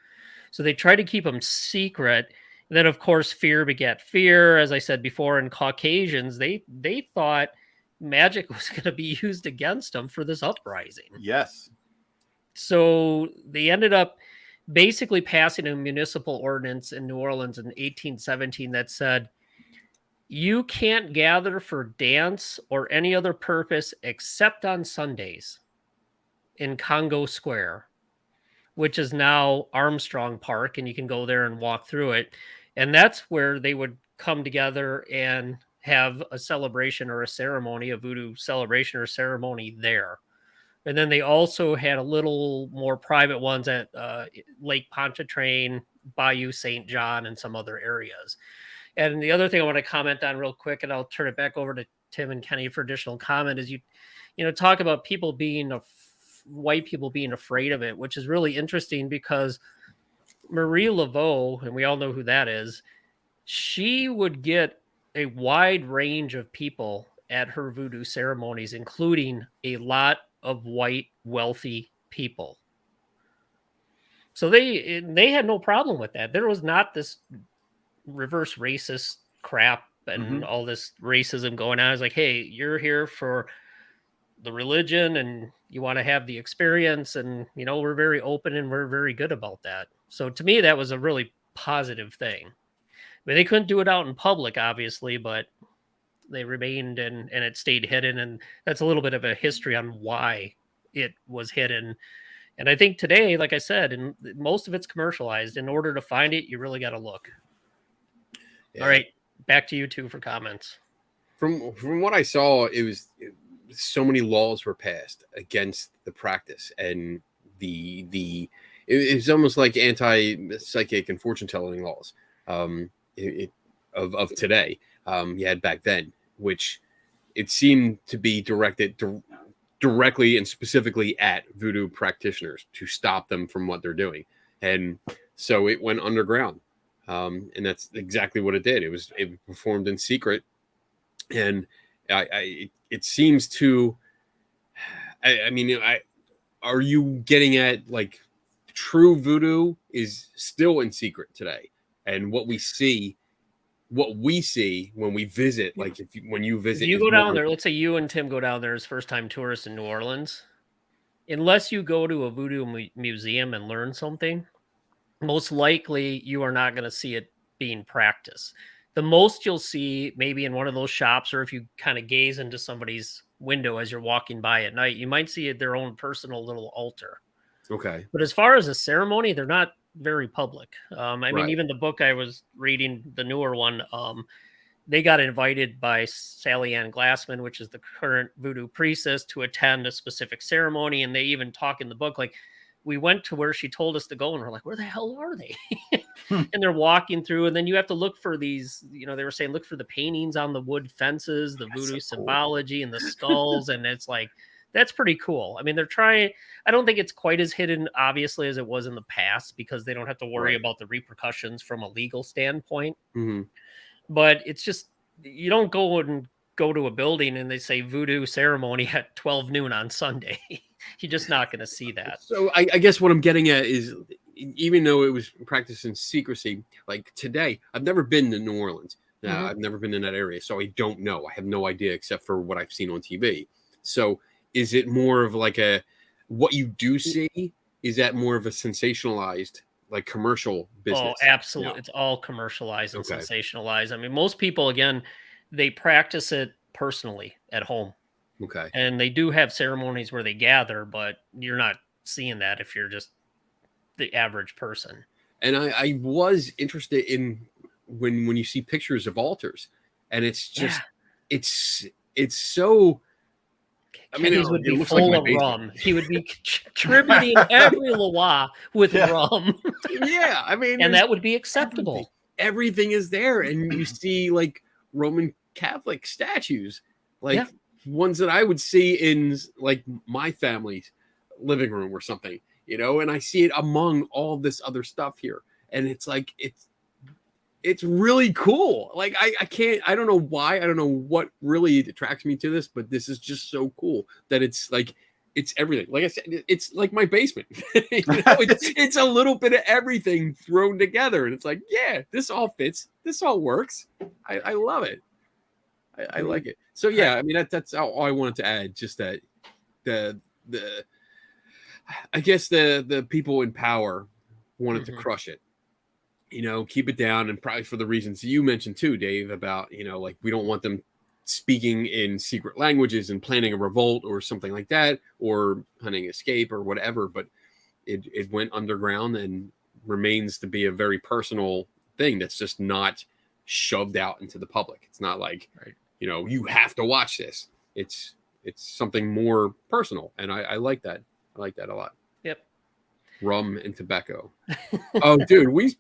So they tried to keep them secret. Then, of course, fear begat fear. As I said before, in Caucasians, they thought magic was going to be used against them for this uprising. Yes. So they ended up basically passing a municipal ordinance in New Orleans in 1817 that said, you can't gather for dance or any other purpose except on Sundays in Congo Square, which is now Armstrong Park, and you can go there and walk through it. And that's where they would come together and have a celebration or a ceremony, a voodoo celebration or ceremony there. And then they also had a little more private ones at Lake Pontchartrain, Bayou St. John, and some other areas. And the other thing I want to comment on real quick, and I'll turn it back over to Tim and Kenny for additional comment, is you talk about people being white people being afraid of it, which is really interesting because Marie Laveau, and we all know who that is, she would get a wide range of people at her voodoo ceremonies, including a lot of white wealthy people. So they had no problem with that. There was not this reverse racist crap and all this racism going on. It's like, hey, you're here for the religion and you want to have the experience, and we're very open and we're very good about that. So to me, that was a really positive thing. I mean, they couldn't do it out in public, obviously, but they remained and it stayed hidden. And that's a little bit of a history on why it was hidden. And I think today, like I said, and most of it's commercialized. In order to find it, you really got to look. Yeah. All right, back to you two for comments. From what I saw, so many laws were passed against the practice, and it was almost like anti-psychic and fortune-telling laws of today. You had back then, which it seemed to be directed directly and specifically at voodoo practitioners to stop them from what they're doing, and so it went underground, and that's exactly what it did. It performed in secret, and it seems to. I mean, are you getting at like true voodoo is still in secret today, and what we see when we visit, like when you visit, if you go down there, let's say you and Tim go down there as first-time tourists in New Orleans, unless you go to a voodoo museum and learn something, most likely you are not going to see it being practiced. The most you'll see maybe in one of those shops, or if you kind of gaze into somebody's window as you're walking by at night, you might see their own personal little altar. Okay. But as far as a ceremony, they're not very public. I mean, even the book I was reading, the newer one, they got invited by Sally Ann Glassman, which is the current voodoo priestess, to attend a specific ceremony. And they even talk in the book, like, we went to where she told us to go, and we're like, where the hell are they? And they're walking through, and then you have to look for these, they were saying, look for the paintings on the wood fences, the voodoo symbology and the skulls. And it's like, that's pretty cool. I mean, they're trying, I don't think it's quite as hidden, obviously, as it was in the past, because they don't have to worry about the repercussions from a legal standpoint. But it's just, you don't go to a building and they say voodoo ceremony at 12 noon on Sunday. You're just not going to see that. So I guess what I'm getting at is, even though it was practiced in secrecy, like today, I've never been to New Orleans. I've never been in that area, so I don't know. I have no idea except for what I've seen on TV. So is it more of like what you do see? Is that more of a sensationalized, like commercial business? Oh, absolutely. No. It's all commercialized and sensationalized. I mean, most people, again, they practice it personally at home. Okay. And they do have ceremonies where they gather, but you're not seeing that if you're just the average person. And I was interested in when you see pictures of altars, and it's just it's so. I mean, Kenny's would be full of rum. He would be contributing every Loa with rum. Yeah, I mean, and that would be acceptable. Everything is there, and you see like Roman Catholic statues, like ones that I would see in like my family's living room or something, and I see it among all this other stuff here, and it's like it's really cool. Like I don't know why, I don't know what really attracts me to this, but this is just so cool that it's like it's everything. Like I said, it's like my basement. It's a little bit of everything thrown together, and it's like, yeah, this all fits. This all works. I love it. I like it. So yeah, I mean that's all I wanted to add. Just that the I guess the people in power wanted to crush it. Keep it down, and probably for the reasons you mentioned too, Dave, about like we don't want them speaking in secret languages and planning a revolt or something like that, or hunting escape or whatever. But it went underground and remains to be a very personal thing that's just not shoved out into the public. It's not like, you have to watch this. It's something more personal, and I like that. I like that a lot. Yep. Rum and tobacco. Oh, dude, we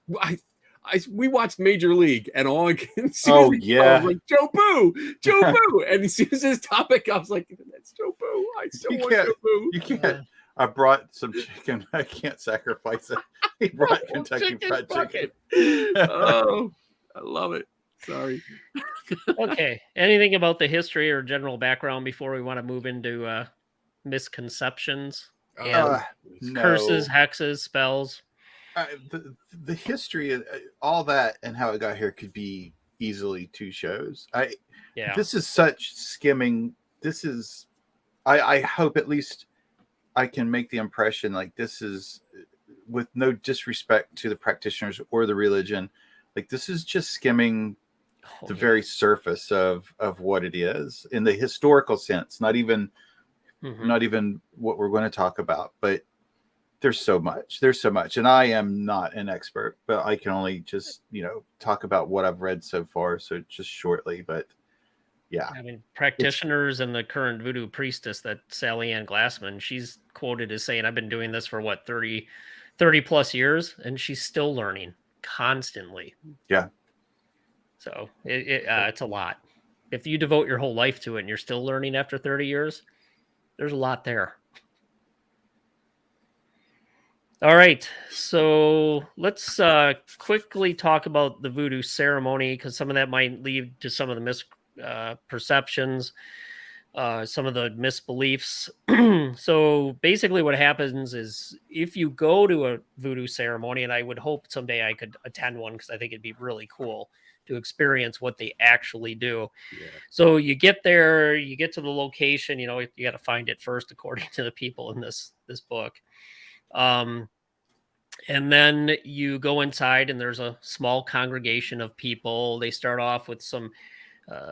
watched Major League, and all I can see I was like, Joe Boo, and as soon as his topic, I was like, that's Joe Boo. I still want Joe Boo. You can't. I brought some chicken. I can't sacrifice it. He brought Kentucky Fried Chicken. Oh, I love it. Sorry. Okay. Anything about the history or general background before we want to move into misconceptions and curses, hexes, spells? The history of all that and how it got here could be easily 2 shows. This is such skimming. This is, I hope at least I can make the impression like this is, with no disrespect to the practitioners or the religion, like this is just skimming the very surface of what it is in the historical sense, not even what we're going to talk about, but there's so much, and I am not an expert, but I can only just talk about what I've read so far, so just shortly. But yeah, I mean, practitioners and the current voodoo priestess, that Sally Ann Glassman, she's quoted as saying, I've been doing this for 30 plus years, and she's still learning constantly. Yeah. So it's a lot. If you devote your whole life to it and you're still learning after 30 years, there's a lot there. All right, so let's quickly talk about the voodoo ceremony, because some of that might lead to some of the misperceptions, some of the misbeliefs. So basically what happens is if you go to a voodoo ceremony, and I would hope someday I could attend one because I think it'd be really cool to experience what they actually do. Yeah. So you get there, you get to the location, you got to find it first, according to the people in this book. And then you go inside, and there's a small congregation of people. They start off with some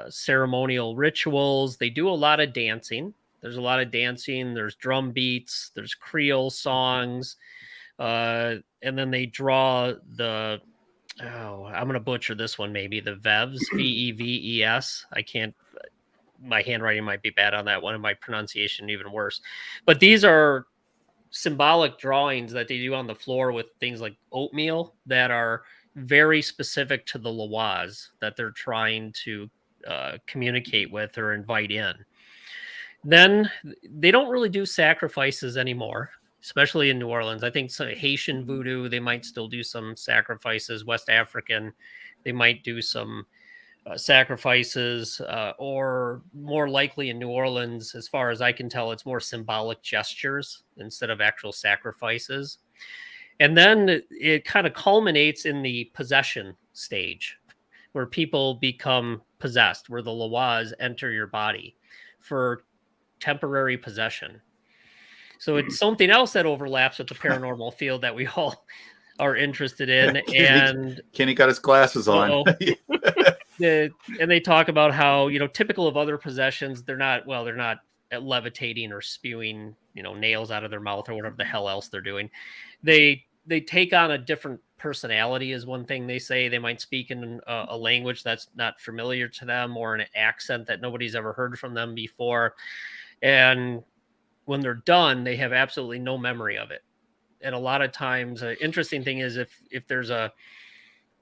ceremonial rituals. They do a lot of dancing. There's a lot of dancing. There's drum beats. There's Creole songs. And then they draw the, I'm going to butcher this one, maybe the Veves, Veves. I can't, my handwriting might be bad on that one, and my pronunciation even worse. But these are symbolic drawings that they do on the floor with things like oatmeal that are very specific to the Lawaz that they're trying to communicate with or invite in. Then they don't really do sacrifices anymore, especially in New Orleans. I think some Haitian voodoo, they might still do some sacrifices. West African, they might do some sacrifices, or more likely in New Orleans, as far as I can tell, it's more symbolic gestures instead of actual sacrifices. And then it kind of culminates in the possession stage, where people become possessed, where the Lawaz enter your body for temporary possession. So it's something else that overlaps with the paranormal field that we all are interested in. And Kenny got his glasses on. And they talk about how, typical of other possessions, they're not levitating or spewing, nails out of their mouth or whatever the hell else they're doing. They take on a different personality is one thing they say. They might speak in a language that's not familiar to them, or an accent that nobody's ever heard from them before. And when they're done, they have absolutely no memory of it. And a lot of times, an interesting thing is if there's a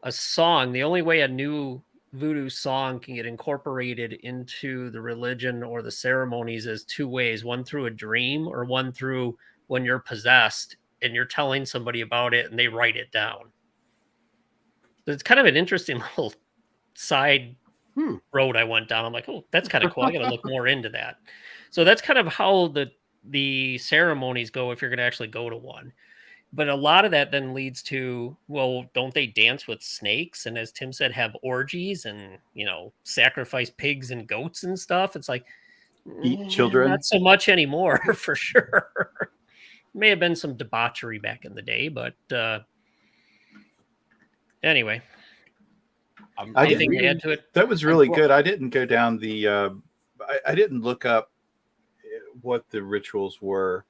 song, the only way a new voodoo song can get incorporated into the religion or the ceremonies is 2 ways: one through a dream, or one through when you're possessed and you're telling somebody about it and they write it down. So it's kind of an interesting little side road I went down. I'm like, oh, that's kind of cool. I got to look more into that. So that's kind of how the the ceremonies go if you're going to actually go to one. But a lot of that then leads to, well, don't they dance with snakes? And as Tim said, have orgies and, sacrifice pigs and goats and stuff. It's like, Eat children. Not so much anymore, for sure. May have been some debauchery back in the day, but anyway. Anything to add to it? That was really good. I didn't go down the, I didn't look up what the rituals were.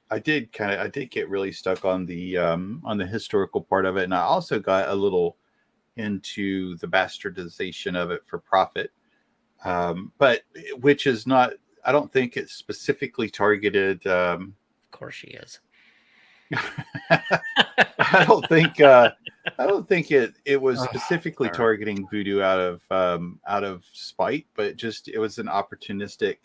I did get really stuck on the historical part of it, and I also got a little into the bastardization of it for profit, but which is not. I don't think it's specifically targeted. Of course, she is. I don't think it was specifically targeting voodoo out of spite, but just it was an opportunistic.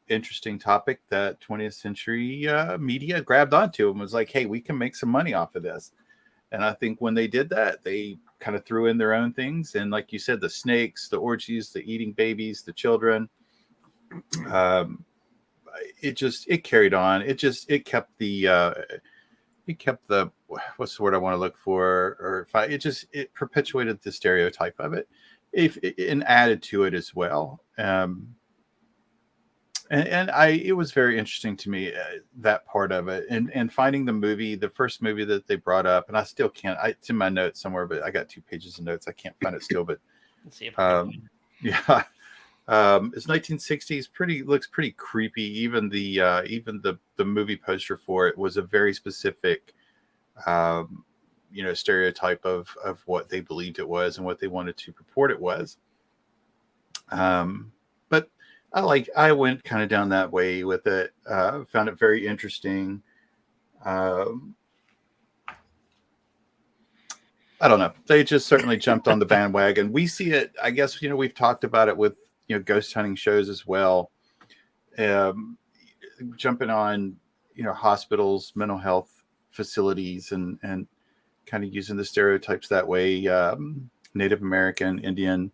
Interesting topic that 20th century media grabbed onto and was like, hey, we can make some money off of this. And I think when they did that, they kind of threw in their own things. And like you said, the snakes, the orgies, the eating babies, the children, it carried on. It kept the what's the word I want to look for? Or it perpetuated the stereotype of it and added to it as well. It was very interesting to me, that part of it, and finding the first movie that they brought up, and I still can't. It's in my notes somewhere, but I got 2 pages of notes. I can't find it still, but let's see if yeah, it's 1960s. Looks pretty creepy. Even the movie poster for it was a very specific, stereotype of what they believed it was and what they wanted to purport it was. But I went kind of down that way with it. Found it very interesting. I don't know. They just certainly jumped on the bandwagon. We see it. I guess, we've talked about it with, ghost hunting shows as well. Jumping on, hospitals, mental health facilities, and kind of using the stereotypes that way. Native American, Indian,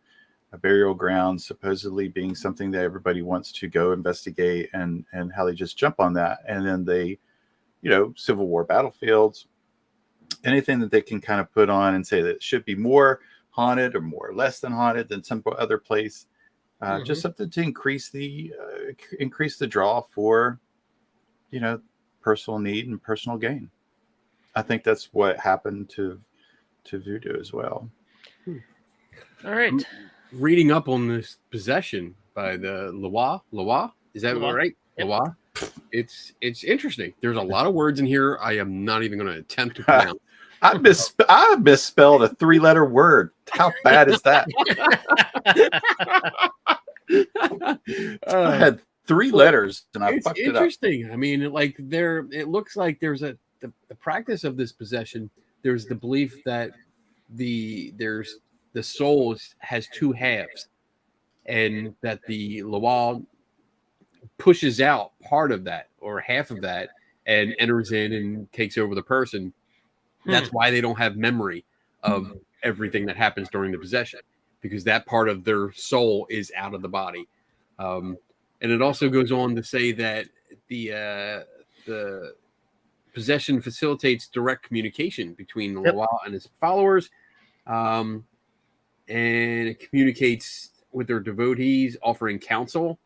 a burial ground supposedly being something that everybody wants to go investigate, and how they just jump on that. And then they, Civil War battlefields, anything that they can kind of put on and say that it should be more haunted or more or less than haunted than some other place. Just something to increase the draw for, personal need and personal gain. I think that's what happened to voodoo as well. All right. Reading up on this possession by the Loa, is that right? Yep. Loa. It's interesting. There's a lot of words in here I am not even going to attempt to pronounce. I misspelled a 3-letter word. How bad is that? I had 3 letters and I fucked it up. It's interesting. I mean, it looks like there's the practice of this possession. There's the belief that the soul has 2 halves, and that the Loa pushes out part of that or half of that and enters in and takes over the person. That's why they don't have memory of everything that happens during the possession, because that part of their soul is out of the body. And it also goes on to say that the possession facilitates direct communication between the Loa and his followers. And it communicates with their devotees, offering counsel,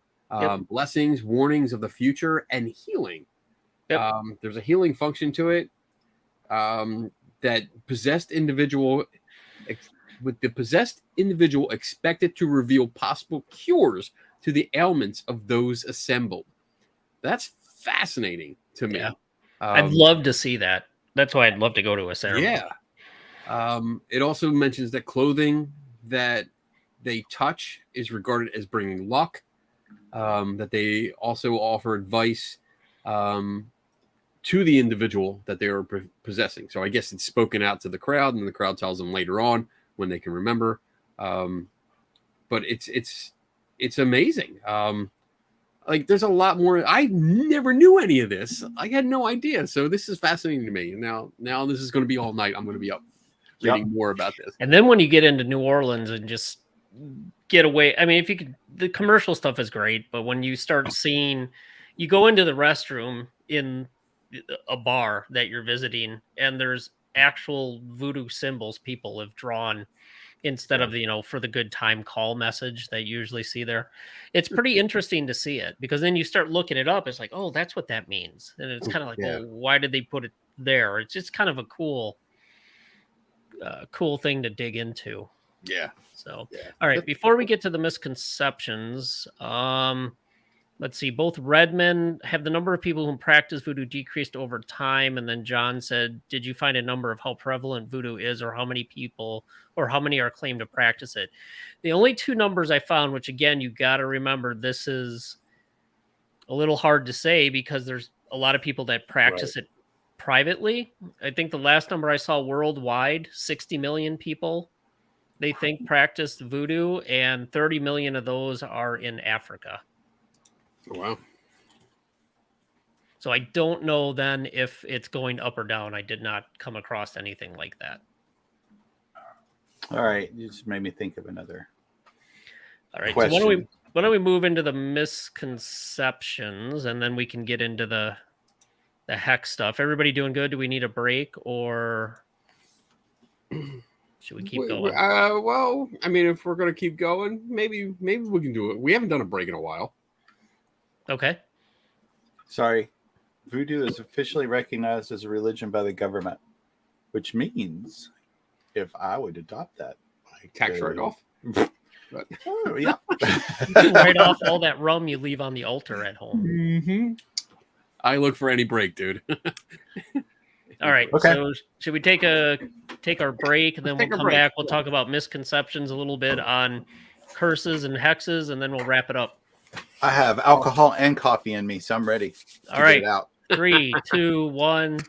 blessings, warnings of the future, and healing. There's a healing function to it. That possessed individual, with the possessed individual expected to reveal possible cures to the ailments of those assembled. That's fascinating to me. Yeah. I'd love to see that. That's why I'd love to go to a ceremony. Yeah. It also mentions that clothing that they touch is regarded as bringing luck. That they also offer advice to the individual that they are possessing. So I guess it's spoken out to the crowd, and the crowd tells them later on when they can remember. But it's amazing. There's a lot more. I never knew any of this. I had no idea. So this is fascinating to me. And now this is going to be all night. I'm going to be up reading more about this. And then when you get into New Orleans and just get away, I mean, if you could, the commercial stuff is great, but when you start seeing, you go into the restroom in a bar that you're visiting, and there's actual voodoo symbols people have drawn instead of, for the good time call message that you usually see there. It's pretty interesting to see it, because then you start looking it up. It's like, oh, that's what that means. And it's kind of like, well, why did they put it there? It's just kind of a cool thing to dig into. Yeah. So, all right, before we get to the misconceptions, let's see. Both Redmond have the number of people who practice voodoo decreased over time. And then John said, did you find a number of how prevalent voodoo is, or how many people, or how many are claimed to practice it? The only two numbers I found, which again, you got to remember, this is a little hard to say because there's a lot of people that practice it privately. I think the last number I saw worldwide, 60 million people they think practice voodoo, and 30 million of those are in Africa. Wow. So I don't know then if it's going up or down. I did not come across anything like that. All right, you just made me think of another. All right, question. So why don't we move into the misconceptions, and then we can get into the hex stuff. Everybody doing good? Do we need a break, or should we keep going? Well, I mean, if we're going to keep going, maybe we can do it. We haven't done a break in a while. Okay. Sorry. Voodoo is officially recognized as a religion by the government, which means if I would adopt that, Tax write-off. Oh, yeah. You can write off all that rum you leave on the altar at home. Mm-hmm. I look for any break, dude. All right. Okay. So should we take our break, and then we'll come back? We'll talk about misconceptions a little bit on curses and hexes, and then we'll wrap it up. I have alcohol and coffee in me, so I'm ready. All right. Get it out. 3, 2, 1.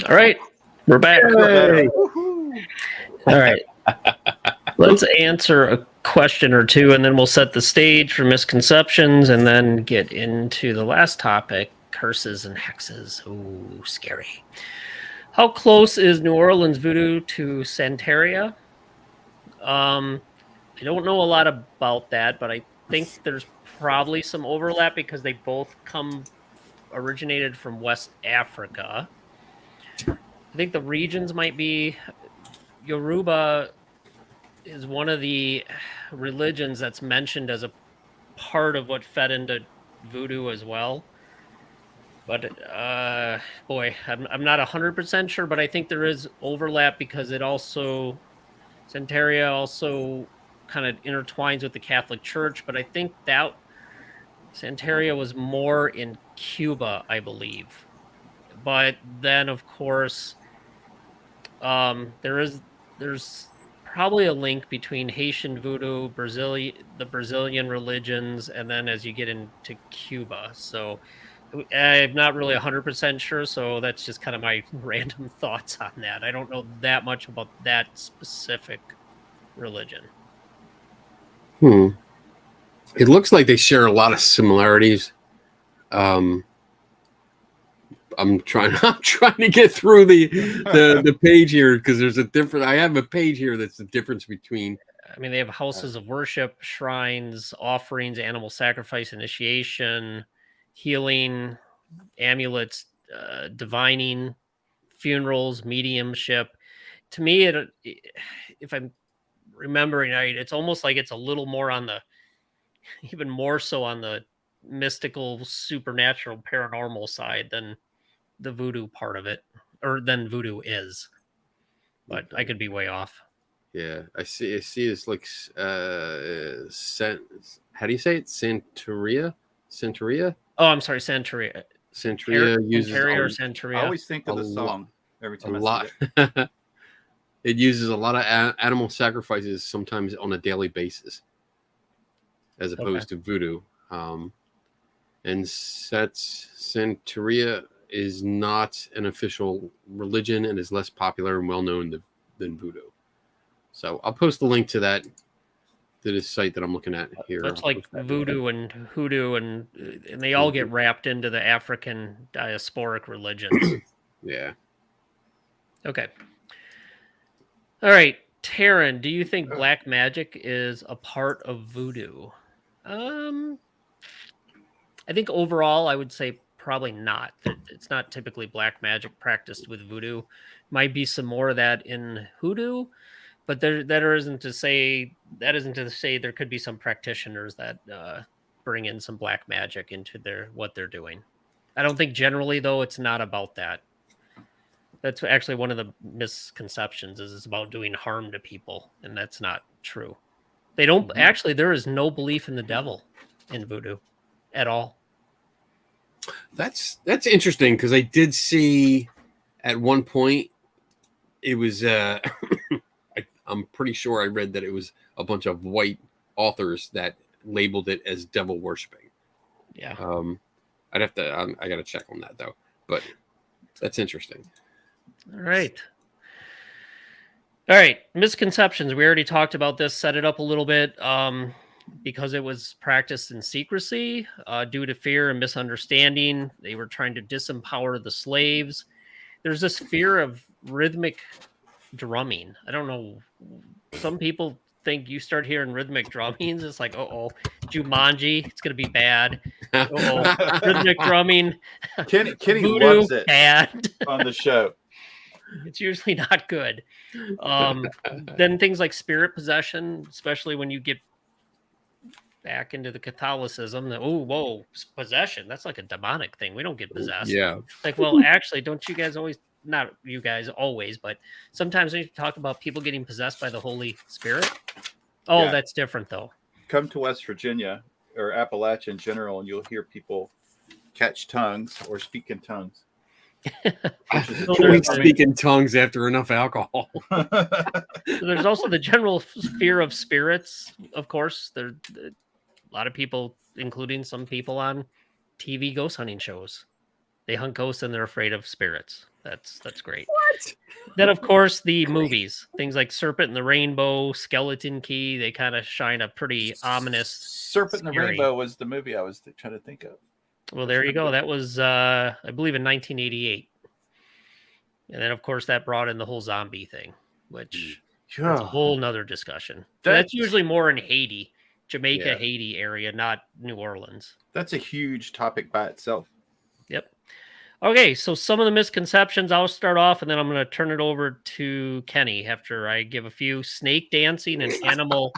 All right. We're back. Hey. All right. Let's answer a question or two, and then we'll set the stage for misconceptions, and then get into the last topic, curses and hexes. Ooh, scary. How close is New Orleans Voodoo to Santeria? I don't know a lot about that, but I think there's probably some overlap because they both come originated from West Africa. I think the regions might be Yoruba is one of the religions that's mentioned as a part of what fed into voodoo as well. But boy, I'm not 100% sure, but I think there is overlap because it also Santeria also kind of intertwines with the Catholic Church, but I think that Santeria was more in Cuba, I believe. But then, of course, there's probably a link between Haitian voodoo, the Brazilian religions, and then as you get into Cuba. So I'm not really 100% sure. So that's just kind of my random thoughts on that. I don't know that much about that specific religion. It looks like they share a lot of similarities. I'm trying to get through the page here because there's a different. I have a page here that's the difference between. I mean, they have houses of worship, shrines, offerings, animal sacrifice, initiation, healing, amulets, divining, funerals, mediumship. To me, if I'm remembering right, it's almost like it's a little more on the, even more so on the mystical, supernatural, paranormal side than the voodoo part of it, or than voodoo is. But I could be way off. Yeah, I see. It's like how do you say it? Santeria. Oh, I'm sorry, Santeria. Santeria uses or Santeria. I always think of the song every time I see it. It uses a lot of animal sacrifices sometimes on a daily basis, as opposed to voodoo. And Santeria is not an official religion and is less popular and well known than voodoo. So I'll post the link to that, to this site that I'm looking at here. That's like voodoo and hoodoo, and they all get wrapped into the African diasporic religions. Yeah. Okay. All right, Taryn, do you think black magic is a part of voodoo? I think overall, I would say probably not. It's not typically black magic practiced with voodoo. Might be some more of that in hoodoo, but that isn't to say there could be some practitioners that bring in some black magic into what they're doing. I don't think generally though it's not about that. That's actually one of the misconceptions is it's about doing harm to people, and that's not true. They don't actually. There is no belief in the devil in voodoo at all. That's interesting because I did see at one point it was I'm pretty sure I read that it was a bunch of white authors that labeled it as devil worshiping. Yeah. I'd have to I got to check on that though, but that's interesting. All right. Misconceptions. We already talked about this, set it up a little bit. Because it was practiced in secrecy due to fear and misunderstanding. They were trying to disempower the slaves. There's this fear of rhythmic drumming. I don't know. Some people think you start hearing rhythmic drummings, it's like, Jumanji, it's going to be bad. Rhythmic drumming. Kenny Voodoo, loves it bad. on the show. It's usually not good. Then things like spirit possession, especially when you get back into the Catholicism, possession, that's like a demonic thing. We don't get possessed. Yeah. Like, well, actually, don't you guys always, not you guys always, but sometimes when you talk about people getting possessed by the Holy Spirit, that's different though. Come to West Virginia or Appalachia in general, and you'll hear people catch tongues or speak in tongues. We speak in tongues after enough alcohol. So there's also the general fear of spirits, of course. There a lot of people, including some people on TV ghost hunting shows, they hunt ghosts and they're afraid of spirits. That's great. What? Then, of course, the movies, things like Serpent and the Rainbow, Skeleton Key, they kind of shine a pretty ominous. Serpent and the Rainbow was the movie I was trying to think of. Well, there you go. That was, I believe, in 1988. And then, of course, that brought in the whole zombie thing, which is a whole nother discussion. That's usually more in Haiti, Jamaica, Haiti area, not New Orleans. That's a huge topic by itself. Yep. Okay, so some of the misconceptions, I'll start off and then I'm going to turn it over to Kenny after I give a few. Snake dancing and animal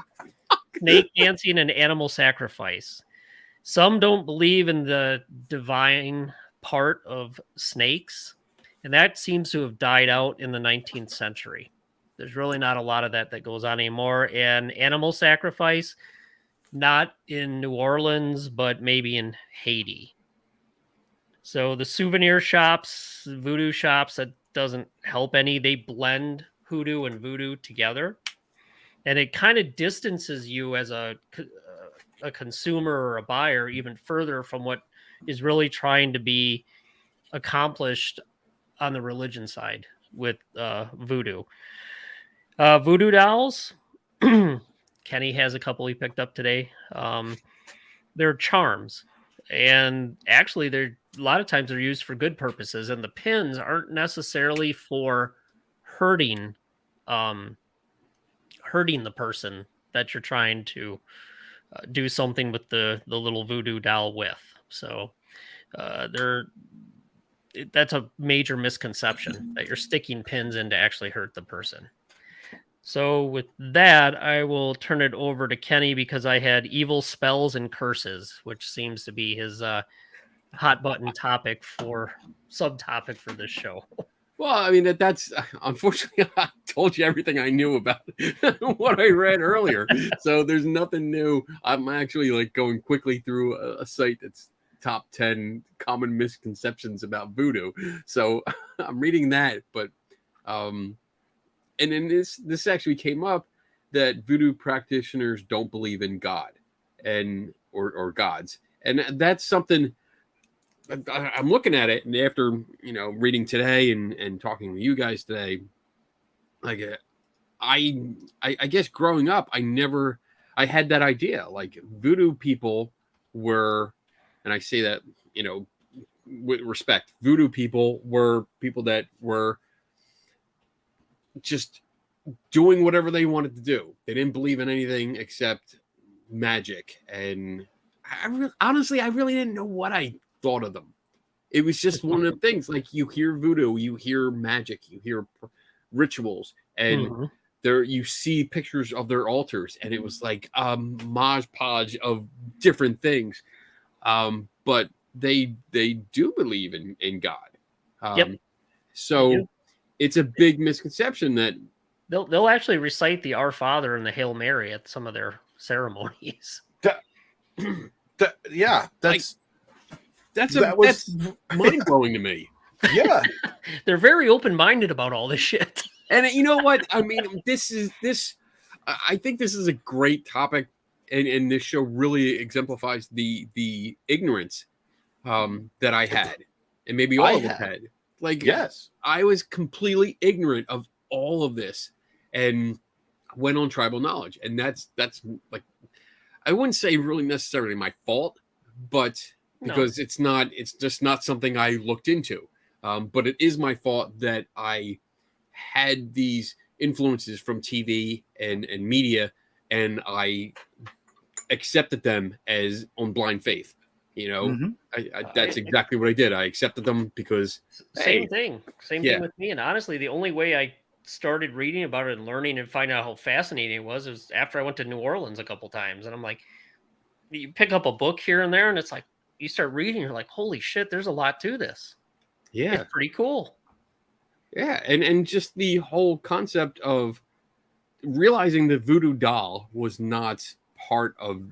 sacrifice. Some don't believe in the divine part of snakes, and that seems to have died out in the 19th century. There's really not a lot of that goes on anymore. And animal sacrifice, not in New Orleans, but maybe in Haiti. So the souvenir shops, voodoo shops, that doesn't help any. They blend hoodoo and voodoo together, and it kind of distances you as a consumer or a buyer even further from what is really trying to be accomplished on the religion side with voodoo. Voodoo dolls. Kenny has a couple he picked up today. They're charms, and actually, they're a lot of times they're used for good purposes, and the pins aren't necessarily for hurting, hurting the person that you're trying to do something with the little voodoo doll with. So that's a major misconception that you're sticking pins in to actually hurt the person. So with that, I will turn it over to Kenny because I had evil spells and curses, which seems to be his hot button subtopic for this show. Well, I mean, that's unfortunately, I told you everything I knew about what I read earlier. So there's nothing new. I'm actually like going quickly through a site that's top 10 common misconceptions about voodoo. So I'm reading that, but and then this actually came up that voodoo practitioners don't believe in God or gods, and that's something I'm looking at it. And after reading today and talking with you guys today, like I guess growing up, I had that idea like voodoo people were, and I say that with respect, voodoo people were people that were just doing whatever they wanted to do. They didn't believe in anything except magic. And honestly, I really didn't know what I thought of them. It was just one of the things, like you hear voodoo, you hear magic, you hear rituals, and there you see pictures of their altars, and it was like a modge podge of different things. But they do believe in God. Yep. So it's a big misconception that they'll actually recite the Our Father and the Hail Mary at some of their ceremonies. That's mind blowing to me. Yeah, they're very open minded about all this shit. And you know what? I mean, I think this is a great topic, and this show really exemplifies the ignorance that I had, and maybe all of us had. Like, yes, I was completely ignorant of all of this, and went on tribal knowledge, and that's like, I wouldn't say really necessarily my fault, but because it's just not something I looked into. But it is my fault that I had these influences from TV and media, and I accepted them as on blind faith. That's exactly what I did. I accepted them because same thing with me. And honestly, the only way I started reading about it and learning and finding out how fascinating it was after I went to New Orleans a couple times. And I'm like, you pick up a book here and there, and it's like you start reading, you're like, holy shit, there's a lot to this. Yeah, it's pretty cool. Yeah, and just the whole concept of realizing the voodoo doll was not part of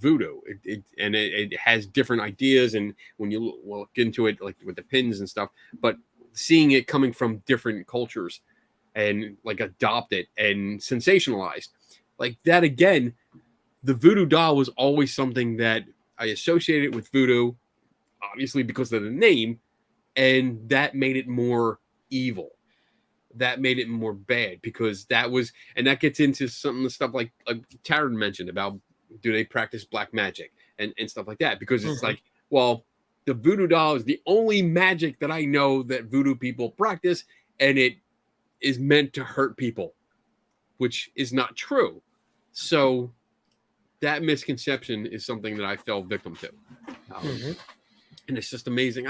voodoo. It has different ideas, and when you look into it, like with the pins and stuff, but seeing it coming from different cultures and like adopt it and sensationalized like that again, the voodoo doll was always something that I associated with voodoo, obviously because of the name, and that made it more evil. That made it more bad because that gets into some of the stuff like Taryn mentioned about, do they practice black magic and stuff like that, because it's like, well, the voodoo doll is the only magic that I know that voodoo people practice, and it is meant to hurt people, which is not true. So that misconception is something that I fell victim to. and it's just amazing.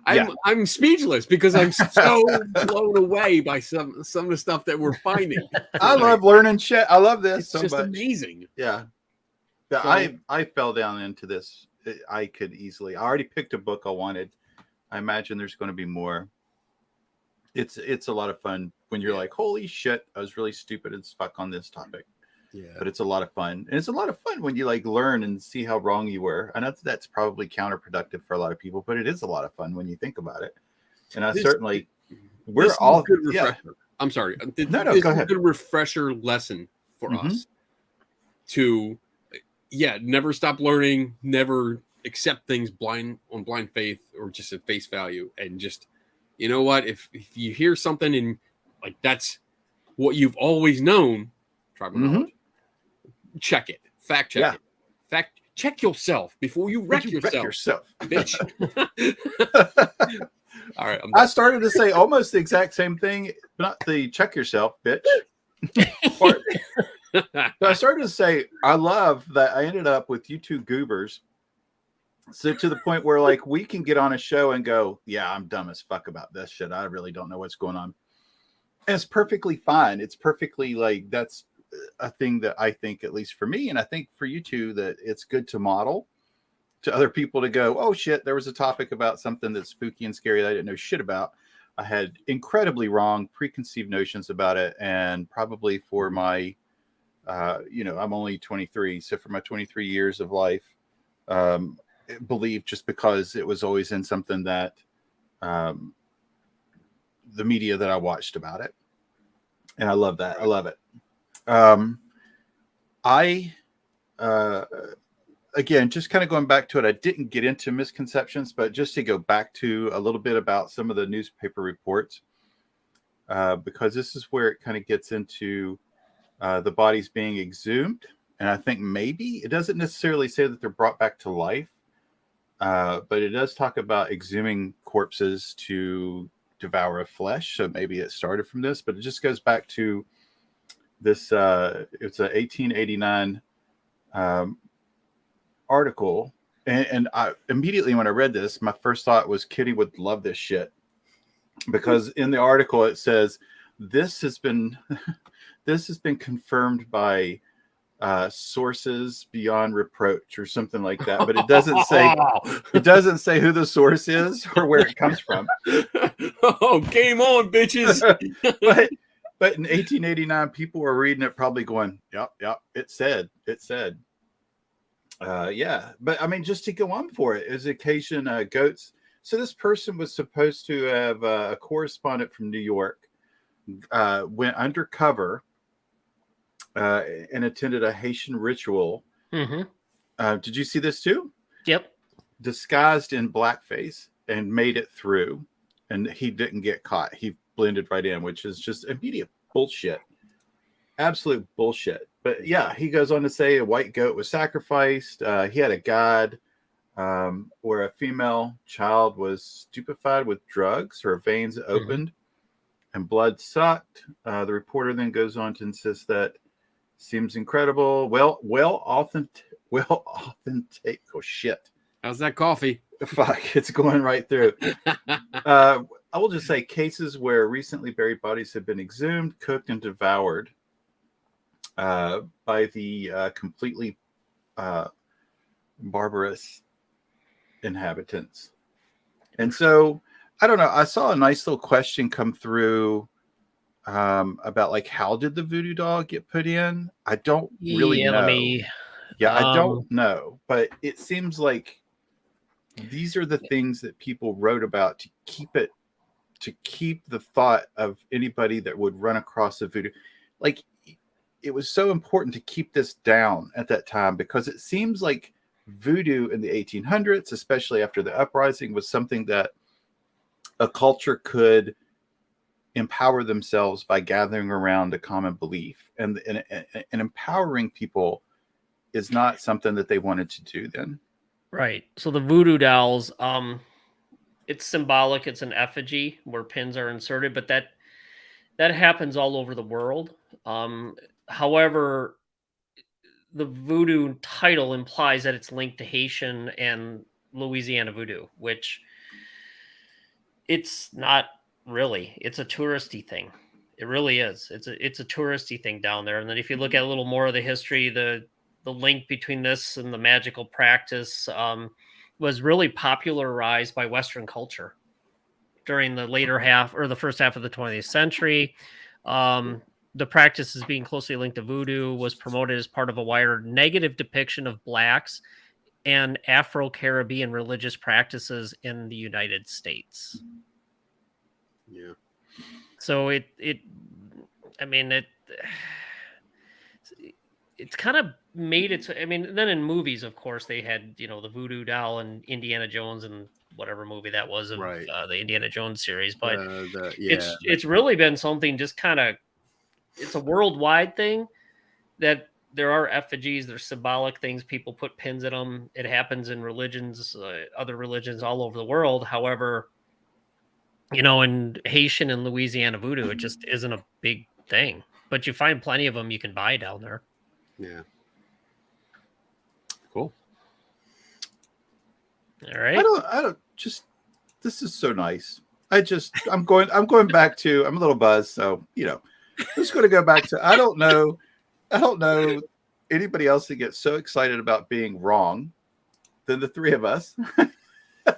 Yeah. I'm speechless because I'm so blown away by some of the stuff that we're finding. I love learning shit. I love this It's so just much. amazing. Yeah. Yeah, So- I fell down into this. I could easily. I already picked a book I wanted. I imagine there's going to be more. It's a lot of fun when you're like, holy shit, I was really stupid as fuck on this topic. Yeah. But it's a lot of fun. And it's a lot of fun when you like learn and see how wrong you were. I know that's probably counterproductive for a lot of people, but it is a lot of fun when you think about it. And I certainly we're all good refresher. I'm sorry. No, this go is ahead. a good refresher lesson for us to never stop learning, never accept things on blind faith or just at face value, and just, you know what, if you hear something and like that's what you've always known, tribal knowledge, check it, fact check it, check yourself before you wreck yourself, bitch. All right, I started to say almost the exact same thing, but not the check yourself, bitch. But I started to say, I love that I ended up with you two goobers. So to the point where like we can get on a show and go, yeah, I'm dumb as fuck about this shit. I really don't know what's going on. And it's perfectly fine. It's perfectly like, that's a thing that I think, at least for me, and I think for you two, that it's good to model to other people to go, oh shit, there was a topic about something that's spooky and scary that I didn't know shit about. I had incredibly wrong preconceived notions about it. And probably for my, I'm only 23. So for my 23 years of life, believed just because it was always in something that the media that I watched about it. And I love that. I love it. Again, just kind of going back to it, I didn't get into misconceptions, but just to go back to a little bit about some of the newspaper reports, because this is where it kind of gets into the bodies being exhumed. And I think maybe it doesn't necessarily say that they're brought back to life, but it does talk about exhuming corpses to devour flesh. So maybe it started from this, but it just goes back to this. It's a 1889 article. And I immediately, when I read this, my first thought was Kitty would love this shit, because in the article it says this has been confirmed by sources beyond reproach or something like that, but it doesn't say who the source is or where it comes from. Oh, game on, bitches. but in 1889, people were reading it probably going, yep, it said. But I mean, just to go on for it, is occasion goats. So this person was supposed to have a correspondent from New York, went undercover and attended a Haitian ritual. Did you see this too? Yep. Disguised in blackface and made it through, and he didn't get caught. He blended right in, which is just immediate bullshit. Absolute bullshit. But yeah, he goes on to say a white goat was sacrificed. He had a god where a female child was stupefied with drugs. Her veins opened and blood sucked. The reporter then goes on to insist that seems incredible. Well, authentic. Oh shit! How's that coffee? Fuck, it's going right through. I will just say cases where recently buried bodies have been exhumed, cooked, and devoured by the completely barbarous inhabitants. And so, I don't know. I saw a nice little question come through about like, how did the voodoo doll get put in? I don't really know. I don't know, but it seems like these are the things that people wrote about to keep the thought of anybody that would run across a voodoo. Like, it was so important to keep this down at that time, because it seems like voodoo in the 1800s, especially after the uprising, was something that a culture could empower themselves by gathering around a common belief, and empowering people is not something that they wanted to do then. Right. So the voodoo dolls, it's symbolic. It's an effigy where pins are inserted, but that happens all over the world. However, the voodoo title implies that it's linked to Haitian and Louisiana voodoo, which it's not really. It's a touristy thing. It really is. It's a touristy thing down there. And then if you look at a little more of the history, the link between this and the magical practice was really popularized by Western culture during the later half or the first half of the 20th century. The practice as being closely linked to voodoo was promoted as part of a wider negative depiction of blacks and Afro-Caribbean religious practices in the United States. Yeah. So it's kind of made it. I mean, then in movies, of course, they had, the voodoo doll and Indiana Jones and whatever movie that was of Right. The Indiana Jones series. But yeah, it's really been something just kind of, it's a worldwide thing that there are effigies, there's symbolic things, people put pins in them. It happens in religions, other religions all over the world. However, in Haitian and Louisiana voodoo, it just isn't a big thing. But you find plenty of them you can buy down there. Yeah. Cool. All right. I don't just, this is so nice. I'm going back to, I'm a little buzzed. So, just going to go back to, I don't know anybody else that gets so excited about being wrong than the three of us.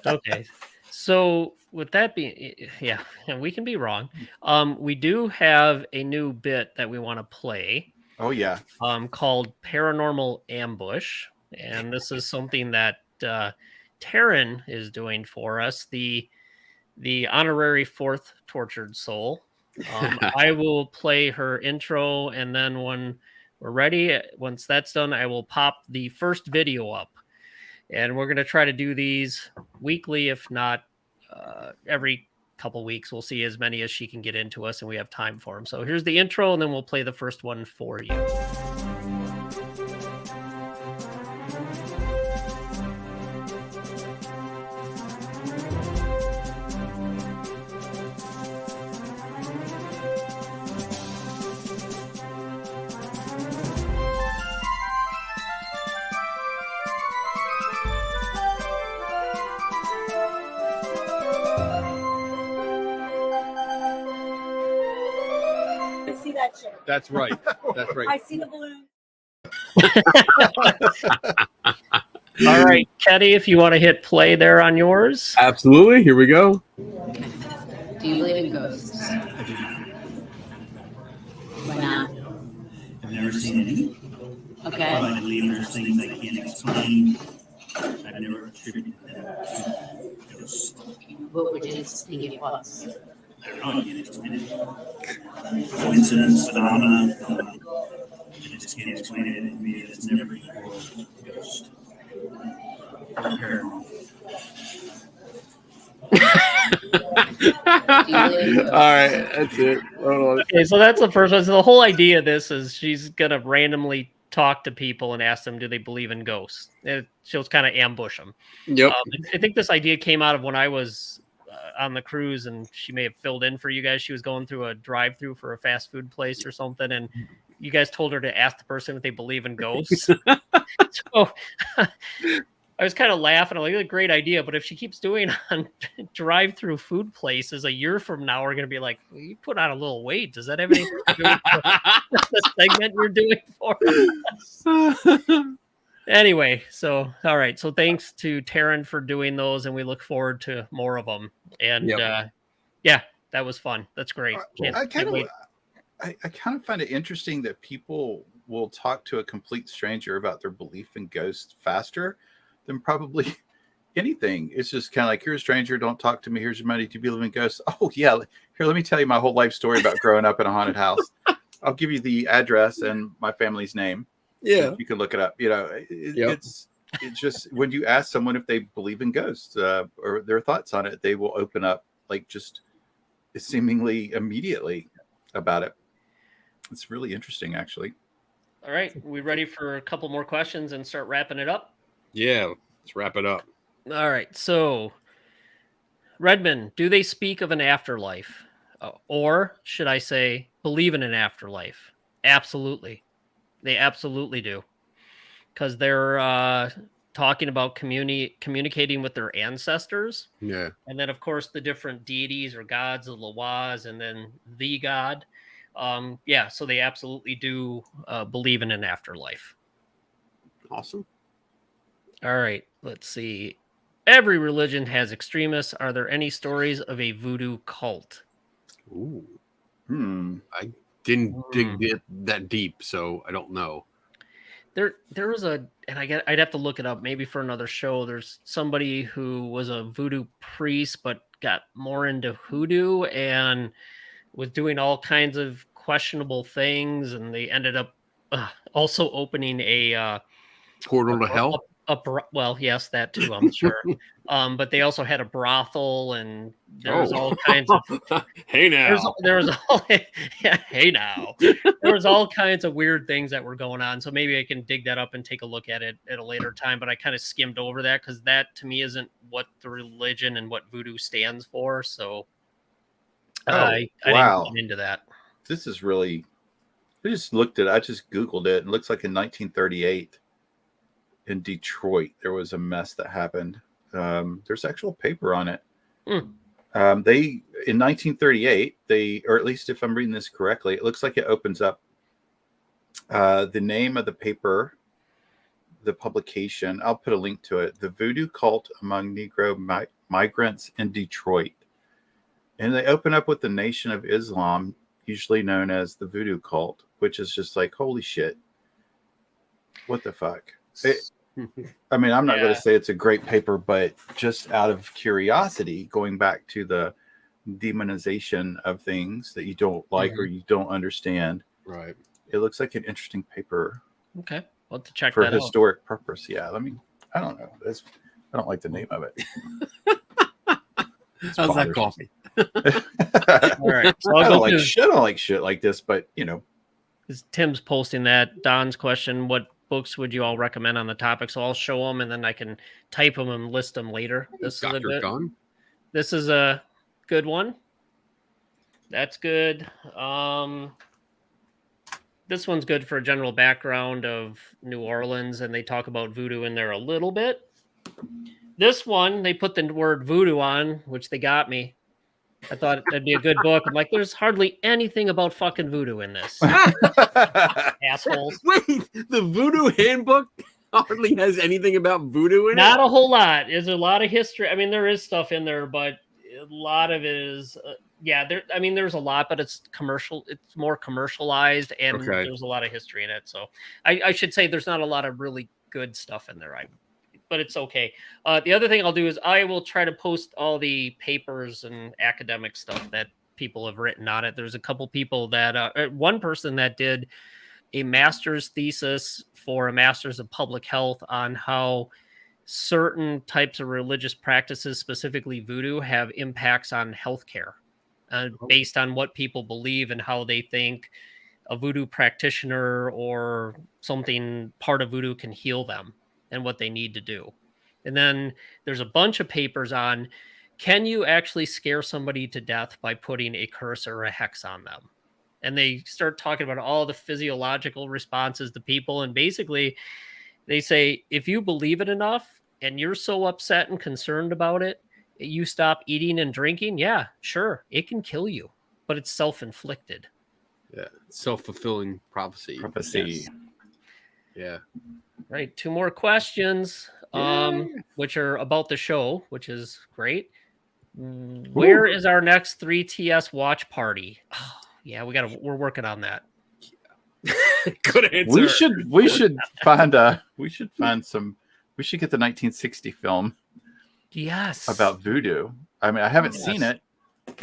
Okay. So with that being, yeah, and we can be wrong. We do have a new bit that we want to play. Oh yeah. Called Paranormal Ambush, and this is something that Taryn is doing for us. The honorary fourth tortured soul. I will play her intro, and then when we're ready, once that's done, I will pop the first video up. And we're going to try to do these weekly, if not every couple weeks. We'll see as many as she can get into us, and we have time for them. So here's the intro, and then we'll play the first one for you. That's right. That's right. I see the balloon. All right, Kenny, if you want to hit play there on yours. Absolutely. Here we go. Do you believe in ghosts? Why not? I've never seen any. Okay. I believe there's things I can't explain. I've never attributed them to ghosts. What would you think it was? I don't know, I can't explain it. Coincidence, phenomena. I just can't explain it. And me, it's never equals ghost. Paranormal. All right, that's it. Hold on. Okay, so that's the first one. So the whole idea of this is she's gonna randomly talk to people and ask them, do they believe in ghosts? And she'll kind of ambush them. Yep. I think this idea came out of when I was on the cruise, and she may have filled in for you guys. She was going through a drive-through for a fast food place or something, and you guys told her to ask the person if they believe in ghosts. So I was kind of laughing. I'm like, that's a great idea, but if she keeps doing on drive-through food places, a year from now, we're going to be like, well, you put on a little weight. Does that have anything to do with the segment you're doing for us? Anyway, so, all right. So thanks to Taryn for doing those, and we look forward to more of them. And yeah, that was fun. That's great. I kind of find it interesting that people will talk to a complete stranger about their belief in ghosts faster than probably anything. It's just kind of like, you're a stranger, don't talk to me. Here's your money. Do you believe in ghosts? Oh yeah. Here, let me tell you my whole life story about growing up in a haunted house. I'll give you the address and my family's name. Yeah. You can look it up. It's just, when you ask someone if they believe in ghosts or their thoughts on it, they will open up like just seemingly immediately about it. It's really interesting, actually. All right. We ready for a couple more questions and start wrapping it up? Yeah. Let's wrap it up. All right. So, Redmond, do they speak of an afterlife? Or should I say, believe in an afterlife? Absolutely. They absolutely do. because they're talking about communicating with their ancestors. Yeah. And then, of course, the different deities or gods, the Lawaz, and then the god. Yeah, so they absolutely do believe in an afterlife. Awesome. All right, let's see. Every religion has extremists. Are there any stories of a voodoo cult? Ooh. Hmm. I didn't Hmm. dig it that deep, so I don't know. There was I'd have to look it up maybe for another show. There's somebody who was a voodoo priest but got more into hoodoo and was doing all kinds of questionable things, and they ended up also opening a Portal to hell. well, yes, that too, I'm sure. But they also had a brothel, and there's all kinds of Hey now. there's all yeah, hey now. There was all kinds of weird things that were going on. So maybe I can dig that up and take a look at it at a later time. But I kind of skimmed over that because that to me isn't what the religion and what voodoo stands for. So I wow. didn't get into that. This is really. I just Googled it. It looks like in 1938 in Detroit there was a mess that happened. There's actual paper on it. They in 1938 or at least if I'm reading this correctly, it looks like it opens up the name of the paper, the publication. I'll put a link to it. The Voodoo Cult Among Negro Migrants in Detroit, and they open up with the Nation of Islam, usually known as the Voodoo Cult, which is just like holy shit. What the fuck? I mean, I'm not going to say it's a great paper, but just out of curiosity, going back to the demonization of things that you don't like or you don't understand. Right. It looks like an interesting paper. Okay. Well, to check for that historic purpose. Yeah. I don't know. I don't like the name of it. How's that coffee? All right. So I don't like shit like this, but Tim's posting that. Don's question: what books would you all recommend on the topic? So I'll show them, and then I can type them and list them later. This is a good one. That's good. This one's good for a general background of New Orleans, and they talk about voodoo in there a little bit. This one, they put the word voodoo on, which they got me. I thought that'd be a good book. I'm like, there's hardly anything about fucking voodoo in this. Assholes. Wait, the Voodoo Handbook hardly has anything about voodoo in it? Not a whole lot. There's a lot of history. I mean, there is stuff in there, but a lot of it is, there's a lot, but it's commercial. It's more commercialized, and there's a lot of history in it. So I should say there's not a lot of really good stuff in there. But it's okay. The other thing I'll do is I will try to post all the papers and academic stuff that people have written on it. There's a couple people that, one person that did a master's thesis for a master's of public health on how certain types of religious practices, specifically voodoo, have impacts on healthcare based on what people believe and how they think a voodoo practitioner or something part of voodoo can heal them and what they need to do. And then there's a bunch of papers on, can you actually scare somebody to death by putting a curse or a hex on them? And they start talking about all the physiological responses to people. And basically they say, if you believe it enough and you're so upset and concerned about it, you stop eating and drinking. Yeah, sure. It can kill you, but it's self-inflicted. Yeah. Self-fulfilling prophecy. Yes. Yeah. Right. 2 more questions, which are about the show, which is great. Where is our next 3TS watch party? Oh, yeah, we're working on that. Good answer. We should find we should get the 1960 film. Yes. About voodoo. I mean, I haven't seen it,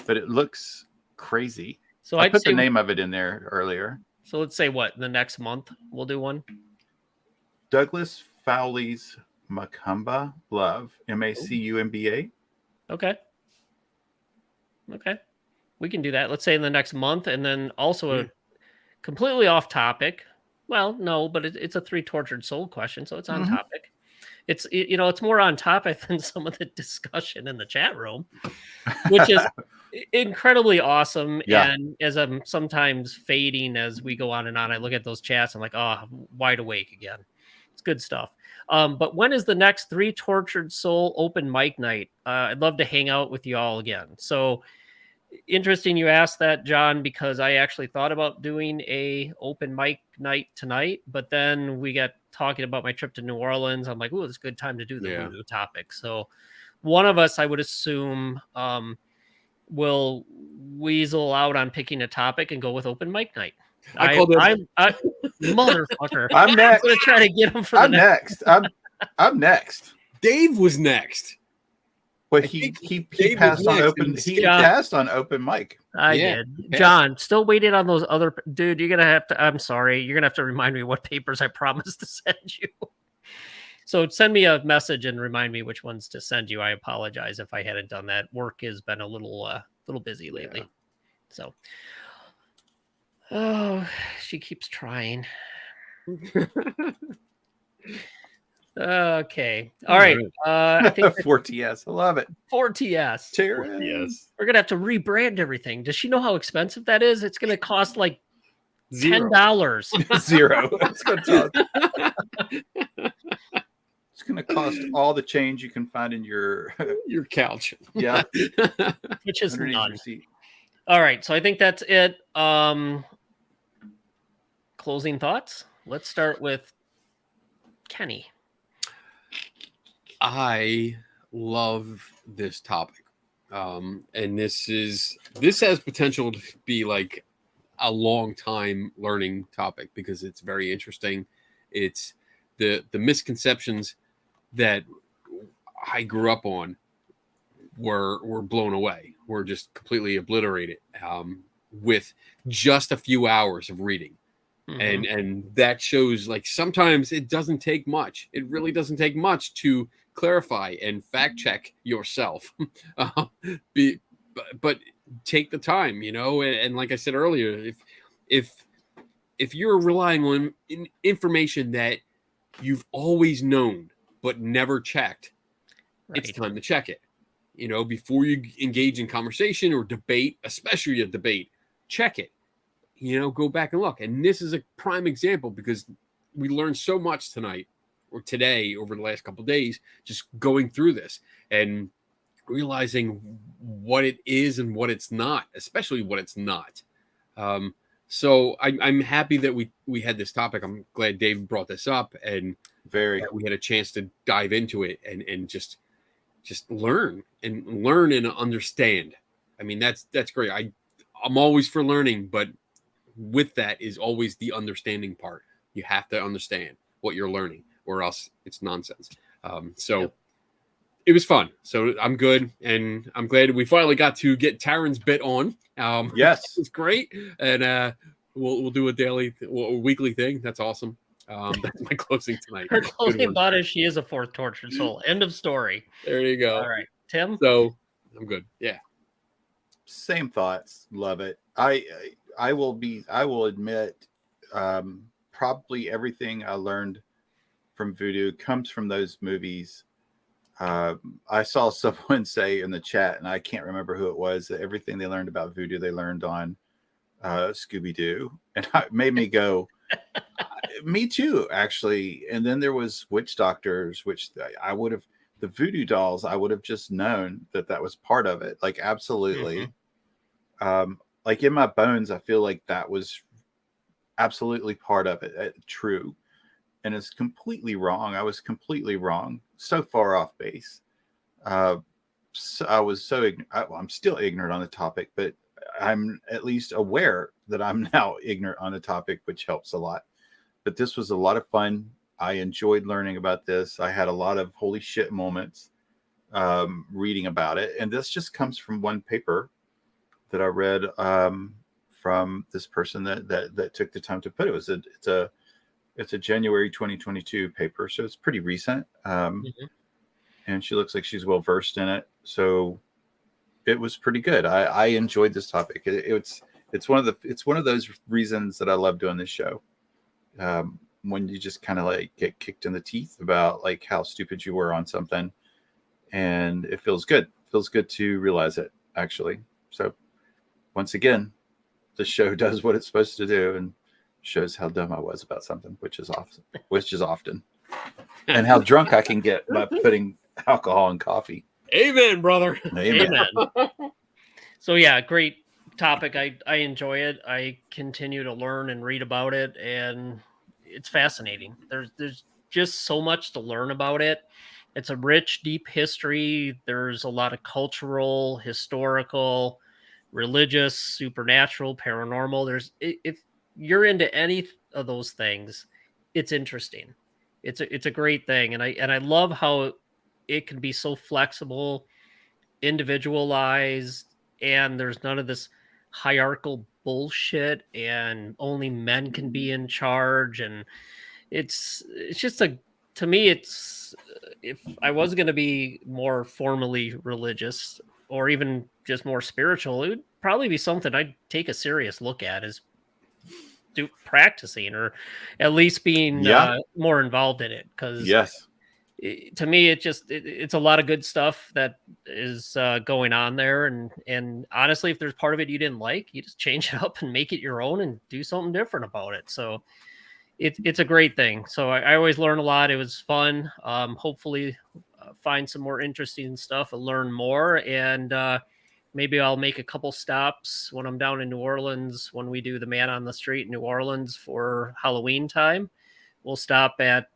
but it looks crazy. So I put the name of it in there earlier. So let's say the next month we'll do one. Douglas Fowley's Macumba Love, Macumba. Okay. We can do that. Let's say in the next month, and then also a completely off topic. Well, no, but it's a 3 tortured soul question, so it's on topic. It's more on topic than some of the discussion in the chat room, which is incredibly awesome. Yeah. And as I'm sometimes fading as we go on and on, I look at those chats. I'm like, oh, I'm wide awake again. It's good stuff. But when is the next Three Tortured Soul open mic night? I'd love to hang out with you all again. So interesting you asked that, John, because I actually thought about doing a open mic night tonight, but then we got talking about my trip to New Orleans. I'm like, oh, it's a good time to do the voodoo topic. So one of us, I would assume, will weasel out on picking a topic and go with open mic night. I called it. I motherfucker. I'm next. I'm gonna try to get him for the I'm next. I'm next. Dave was next. But I he think Dave was passed on next, open. and He Scott- passed on open mic. I Yeah, did. pass. John, still waiting on those other dude. You're gonna have to. I'm sorry. You're gonna have to remind me what papers I promised to send you. So send me a message and remind me which ones to send you. I apologize if I hadn't done that. Work has been a little busy lately. Yeah. So, oh, she keeps trying. Okay. All right. I think 4TS. I love it. 4TS. Terrence. We're gonna have to rebrand everything. Does she know how expensive that is? It's gonna cost like Zero. $10. Zero. It's going to cost all the change you can find in your Your couch. yeah Which is underneath none. your seat. All right, so I think that's it. Closing thoughts. Let's start with Kenny. I love this topic. And this has potential to be like a long time learning topic because it's very interesting. It's the misconceptions that I grew up on were blown away. Were just completely obliterated with just a few hours of reading. And that shows like sometimes it doesn't take much. It really doesn't take much to clarify and fact check yourself. But take the time, and like I said earlier, if you're relying on information that you've always known but never checked, it's time to check it. Before you engage in conversation or debate, especially a debate, check it. Go back and look. And this is a prime example because we learned so much tonight or today over the last couple of days, just going through this and realizing what it is and what it's not, especially what it's not. So I'm happy that we had this topic. I'm glad Dave brought this up and we had a chance to dive into it and just learn and understand. I mean, that's great. I'm always for learning, but with that is always the understanding part. You have to understand what you're learning or else it's nonsense. It was fun. So I'm good. And I'm glad we finally got to get Taryn's bit on. Yes. It's great. And we'll do a weekly thing. That's awesome. That's my closing tonight. Her closing thought is she is a fourth tortured soul. End of story. There you go. All right. Tim? So I'm good. Yeah. Same thoughts. Love it. I will admit, probably everything I learned from voodoo comes from those movies. I saw someone say in the chat, and I can't remember who it was, that everything they learned about voodoo, they learned on Scooby-Doo. And it made me go, me too, actually. And then there was witch doctors, which the voodoo dolls, I would have just known that was part of it. Like, absolutely. Like in my bones, I feel like that was absolutely part of it. True. And it's completely wrong. I was completely wrong. So far off base. So I was I'm still ignorant on the topic, but I'm at least aware that I'm now ignorant on the topic, which helps a lot. But this was a lot of fun. I enjoyed learning about this. I had a lot of holy shit moments reading about it. And this just comes from one paper that I read from this person that took the time to put it. It's a January 2022 paper, so it's pretty recent. And she looks like she's well versed in it, so it was pretty good. I enjoyed this topic. It's one of those reasons that I love doing this show. When you just kind of like get kicked in the teeth about like how stupid you were on something, and it feels good. It feels good to realize it, actually. So once again, the show does what it's supposed to do and shows how dumb I was about something, which is often. and how drunk I can get by putting alcohol in coffee. Amen, brother. Amen. Amen. So yeah, great topic. I enjoy it. I continue to learn and read about it, and it's fascinating. There's just so much to learn about it. It's a rich, deep history. There's a lot of cultural, historical, religious, supernatural, paranormal. If you're into any of those things, it's interesting. It's a great thing, and I love how it can be so flexible, individualized, and there's none of this hierarchical bullshit and only men can be in charge. And it's just a to me it's if I was going to be more formally religious or even just more spiritual, it would probably be something I'd take a serious look at, is do practicing or at least being Yeah. more involved in it, because Yes. to me it's a lot of good stuff that is going on there. And honestly, if there's part of it you didn't like, you just change it up and make it your own and do something different about it. So it's a great thing. So I always learn a lot. It was fun. Hopefully find some more interesting stuff and learn more. And maybe I'll make a couple stops when I'm down in New Orleans, when we do the Man on the Street in New Orleans for Halloween time. We'll stop at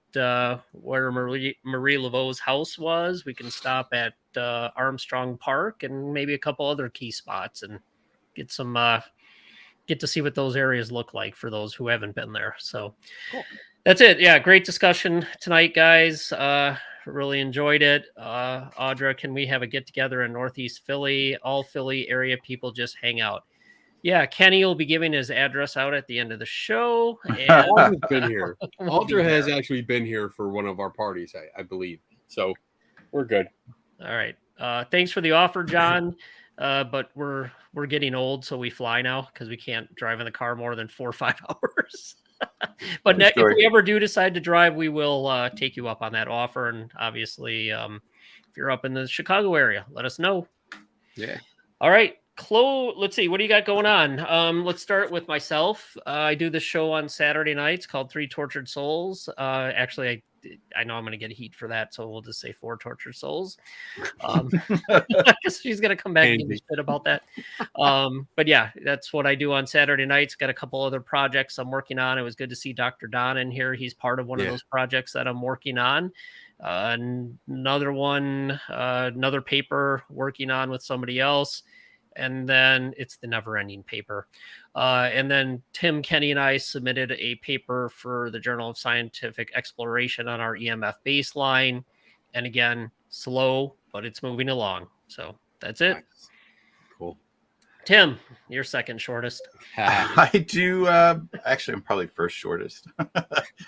where Marie Laveau's house was. We can stop at Armstrong Park and maybe a couple other key spots and get some get to see what those areas look like for those who haven't been there. So Cool. That's it. Yeah, great discussion tonight, guys. Really enjoyed it. Audra, can we have a get together in Northeast Philly? All Philly area people just hang out. Yeah, Kenny will be giving his address out at the end of the show. And Aldra's been here. we'll be Aldra has there. actually been here for one of our parties, I believe. So we're good. All right. Thanks for the offer, John. But we're getting old, so we fly now because we can't drive in the car more than 4 or 5 hours. But Good if story. we ever do decide to drive, we will take you up on that offer. And obviously, if you're up in the Chicago area, let us know. Yeah. All right. Chloe, let's see. What do you got going on? Let's start with myself. I do this show on Saturday nights called Three Tortured Souls. Actually, I know I'm going to get heat for that, so we'll just say 4 Tortured Souls. She's going to come back and give me shit about that. But yeah, that's what I do on Saturday nights. Got a couple other projects I'm working on. It was good to see Dr. Don in here. He's part of one of those projects that I'm working on. Another one, another paper working on with somebody else. And then it's the never-ending paper. And then Tim, Kenny, and I submitted a paper for the Journal of Scientific Exploration on our EMF baseline. And again, slow, but it's moving along. So that's it. Nice. Cool. Tim, you're second shortest. I do. Actually, I'm probably first shortest.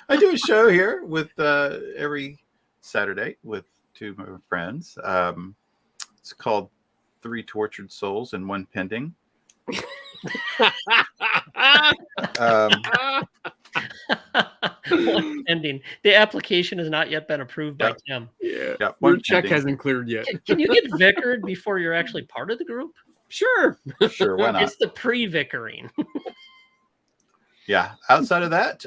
I do a show here with every Saturday with 2 of my friends. It's called 3 Tortured Souls and 1 Pending. One pending. The application has not yet been approved by Tim. Yeah. Yeah, Your one check pending. hasn't cleared yet. Can you get vicared before you're actually part of the group? Sure. Sure, why not? It's the pre-vicaring. Yeah. Outside of that,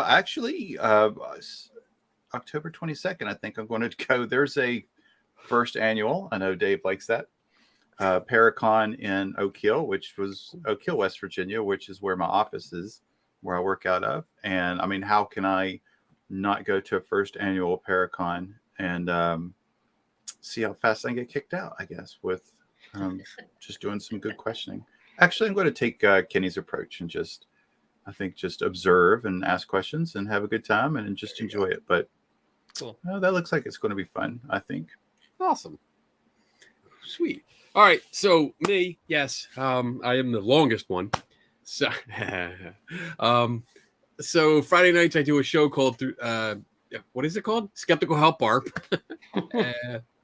actually, October 22nd, I think I'm going to go. There's a first annual. I know Dave likes that. Paracon in Oak Hill, West Virginia, which is where my office is, where I work out of. And I mean, how can I not go to a first annual Paracon and see how fast I can get kicked out, I guess, with just doing some good questioning. Actually, I'm going to take Kenny's approach and just observe and ask questions and have a good time and just enjoy it. But Cool. that looks like it's going to be fun, I think. Awesome. Sweet. All right. So me, yes, I am the longest one. So, so Friday nights I do a show called what is it called? Skeptical Help Bar.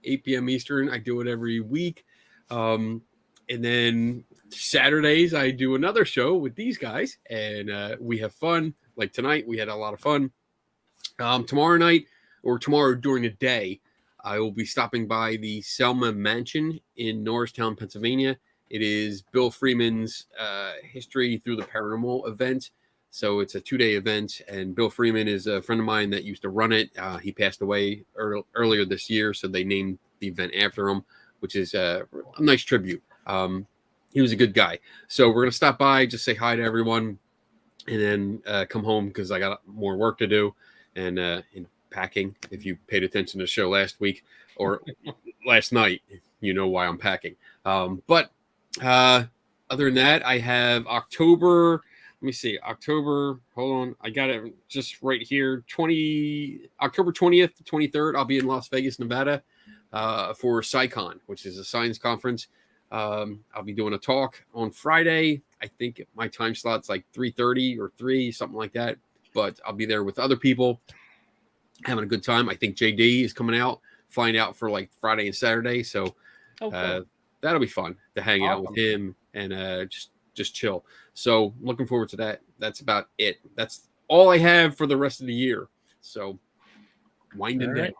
8 p.m. Eastern. I do it every week. And then Saturdays I do another show with these guys, and we have fun. Like tonight, we had a lot of fun. Tomorrow night or tomorrow during the day, I will be stopping by the Selma Mansion in Norristown, Pennsylvania. It is Bill Freeman's history through the paranormal event. So it's a 2-day event, and Bill Freeman is a friend of mine that used to run it. He passed away earlier this year, so they named the event after him, which is a nice tribute. He was a good guy. So we're going to stop by, just say hi to everyone, and then come home because I got more work to do and packing. If you paid attention to the show last week or last night, you know why I'm packing. But other than that, I have October. Let me see. October. Hold on. I got it just right here. October 20th to 23rd. I'll be in Las Vegas, Nevada, for SciCon, which is a science conference. I'll be doing a talk on Friday. I think my time slot's like 3:30 or 3, something like that. But I'll be there with other people, having a good time. I think JD is coming out, flying out for like Friday and Saturday. So cool. That'll be fun to hang out with him and just chill. So looking forward to that. That's about it. That's all I have for the rest of the year. So winding down.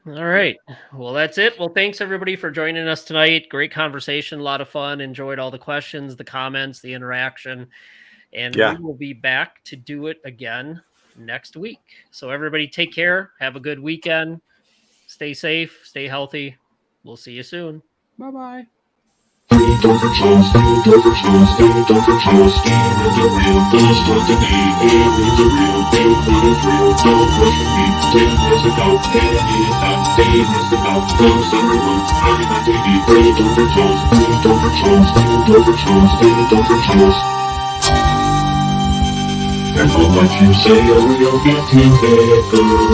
All right. Well, that's it. Well, thanks everybody for joining us tonight. Great conversation, a lot of fun. Enjoyed all the questions, the comments, the interaction. And we will be back to do it again next week. So everybody take care. Have a good weekend. Stay safe. Stay healthy. We'll see you soon. Bye-bye. Don't for Jones, don't for Jones, don't for Jones, with the real, those what the need, with the real, what is real, don't question me, Dave is about, Dave is about, those everyone, I'm on TV, don't for Jones, don't for Jones, don't for Jones, don't for Jones. And all what you say, oh, you'll get to better.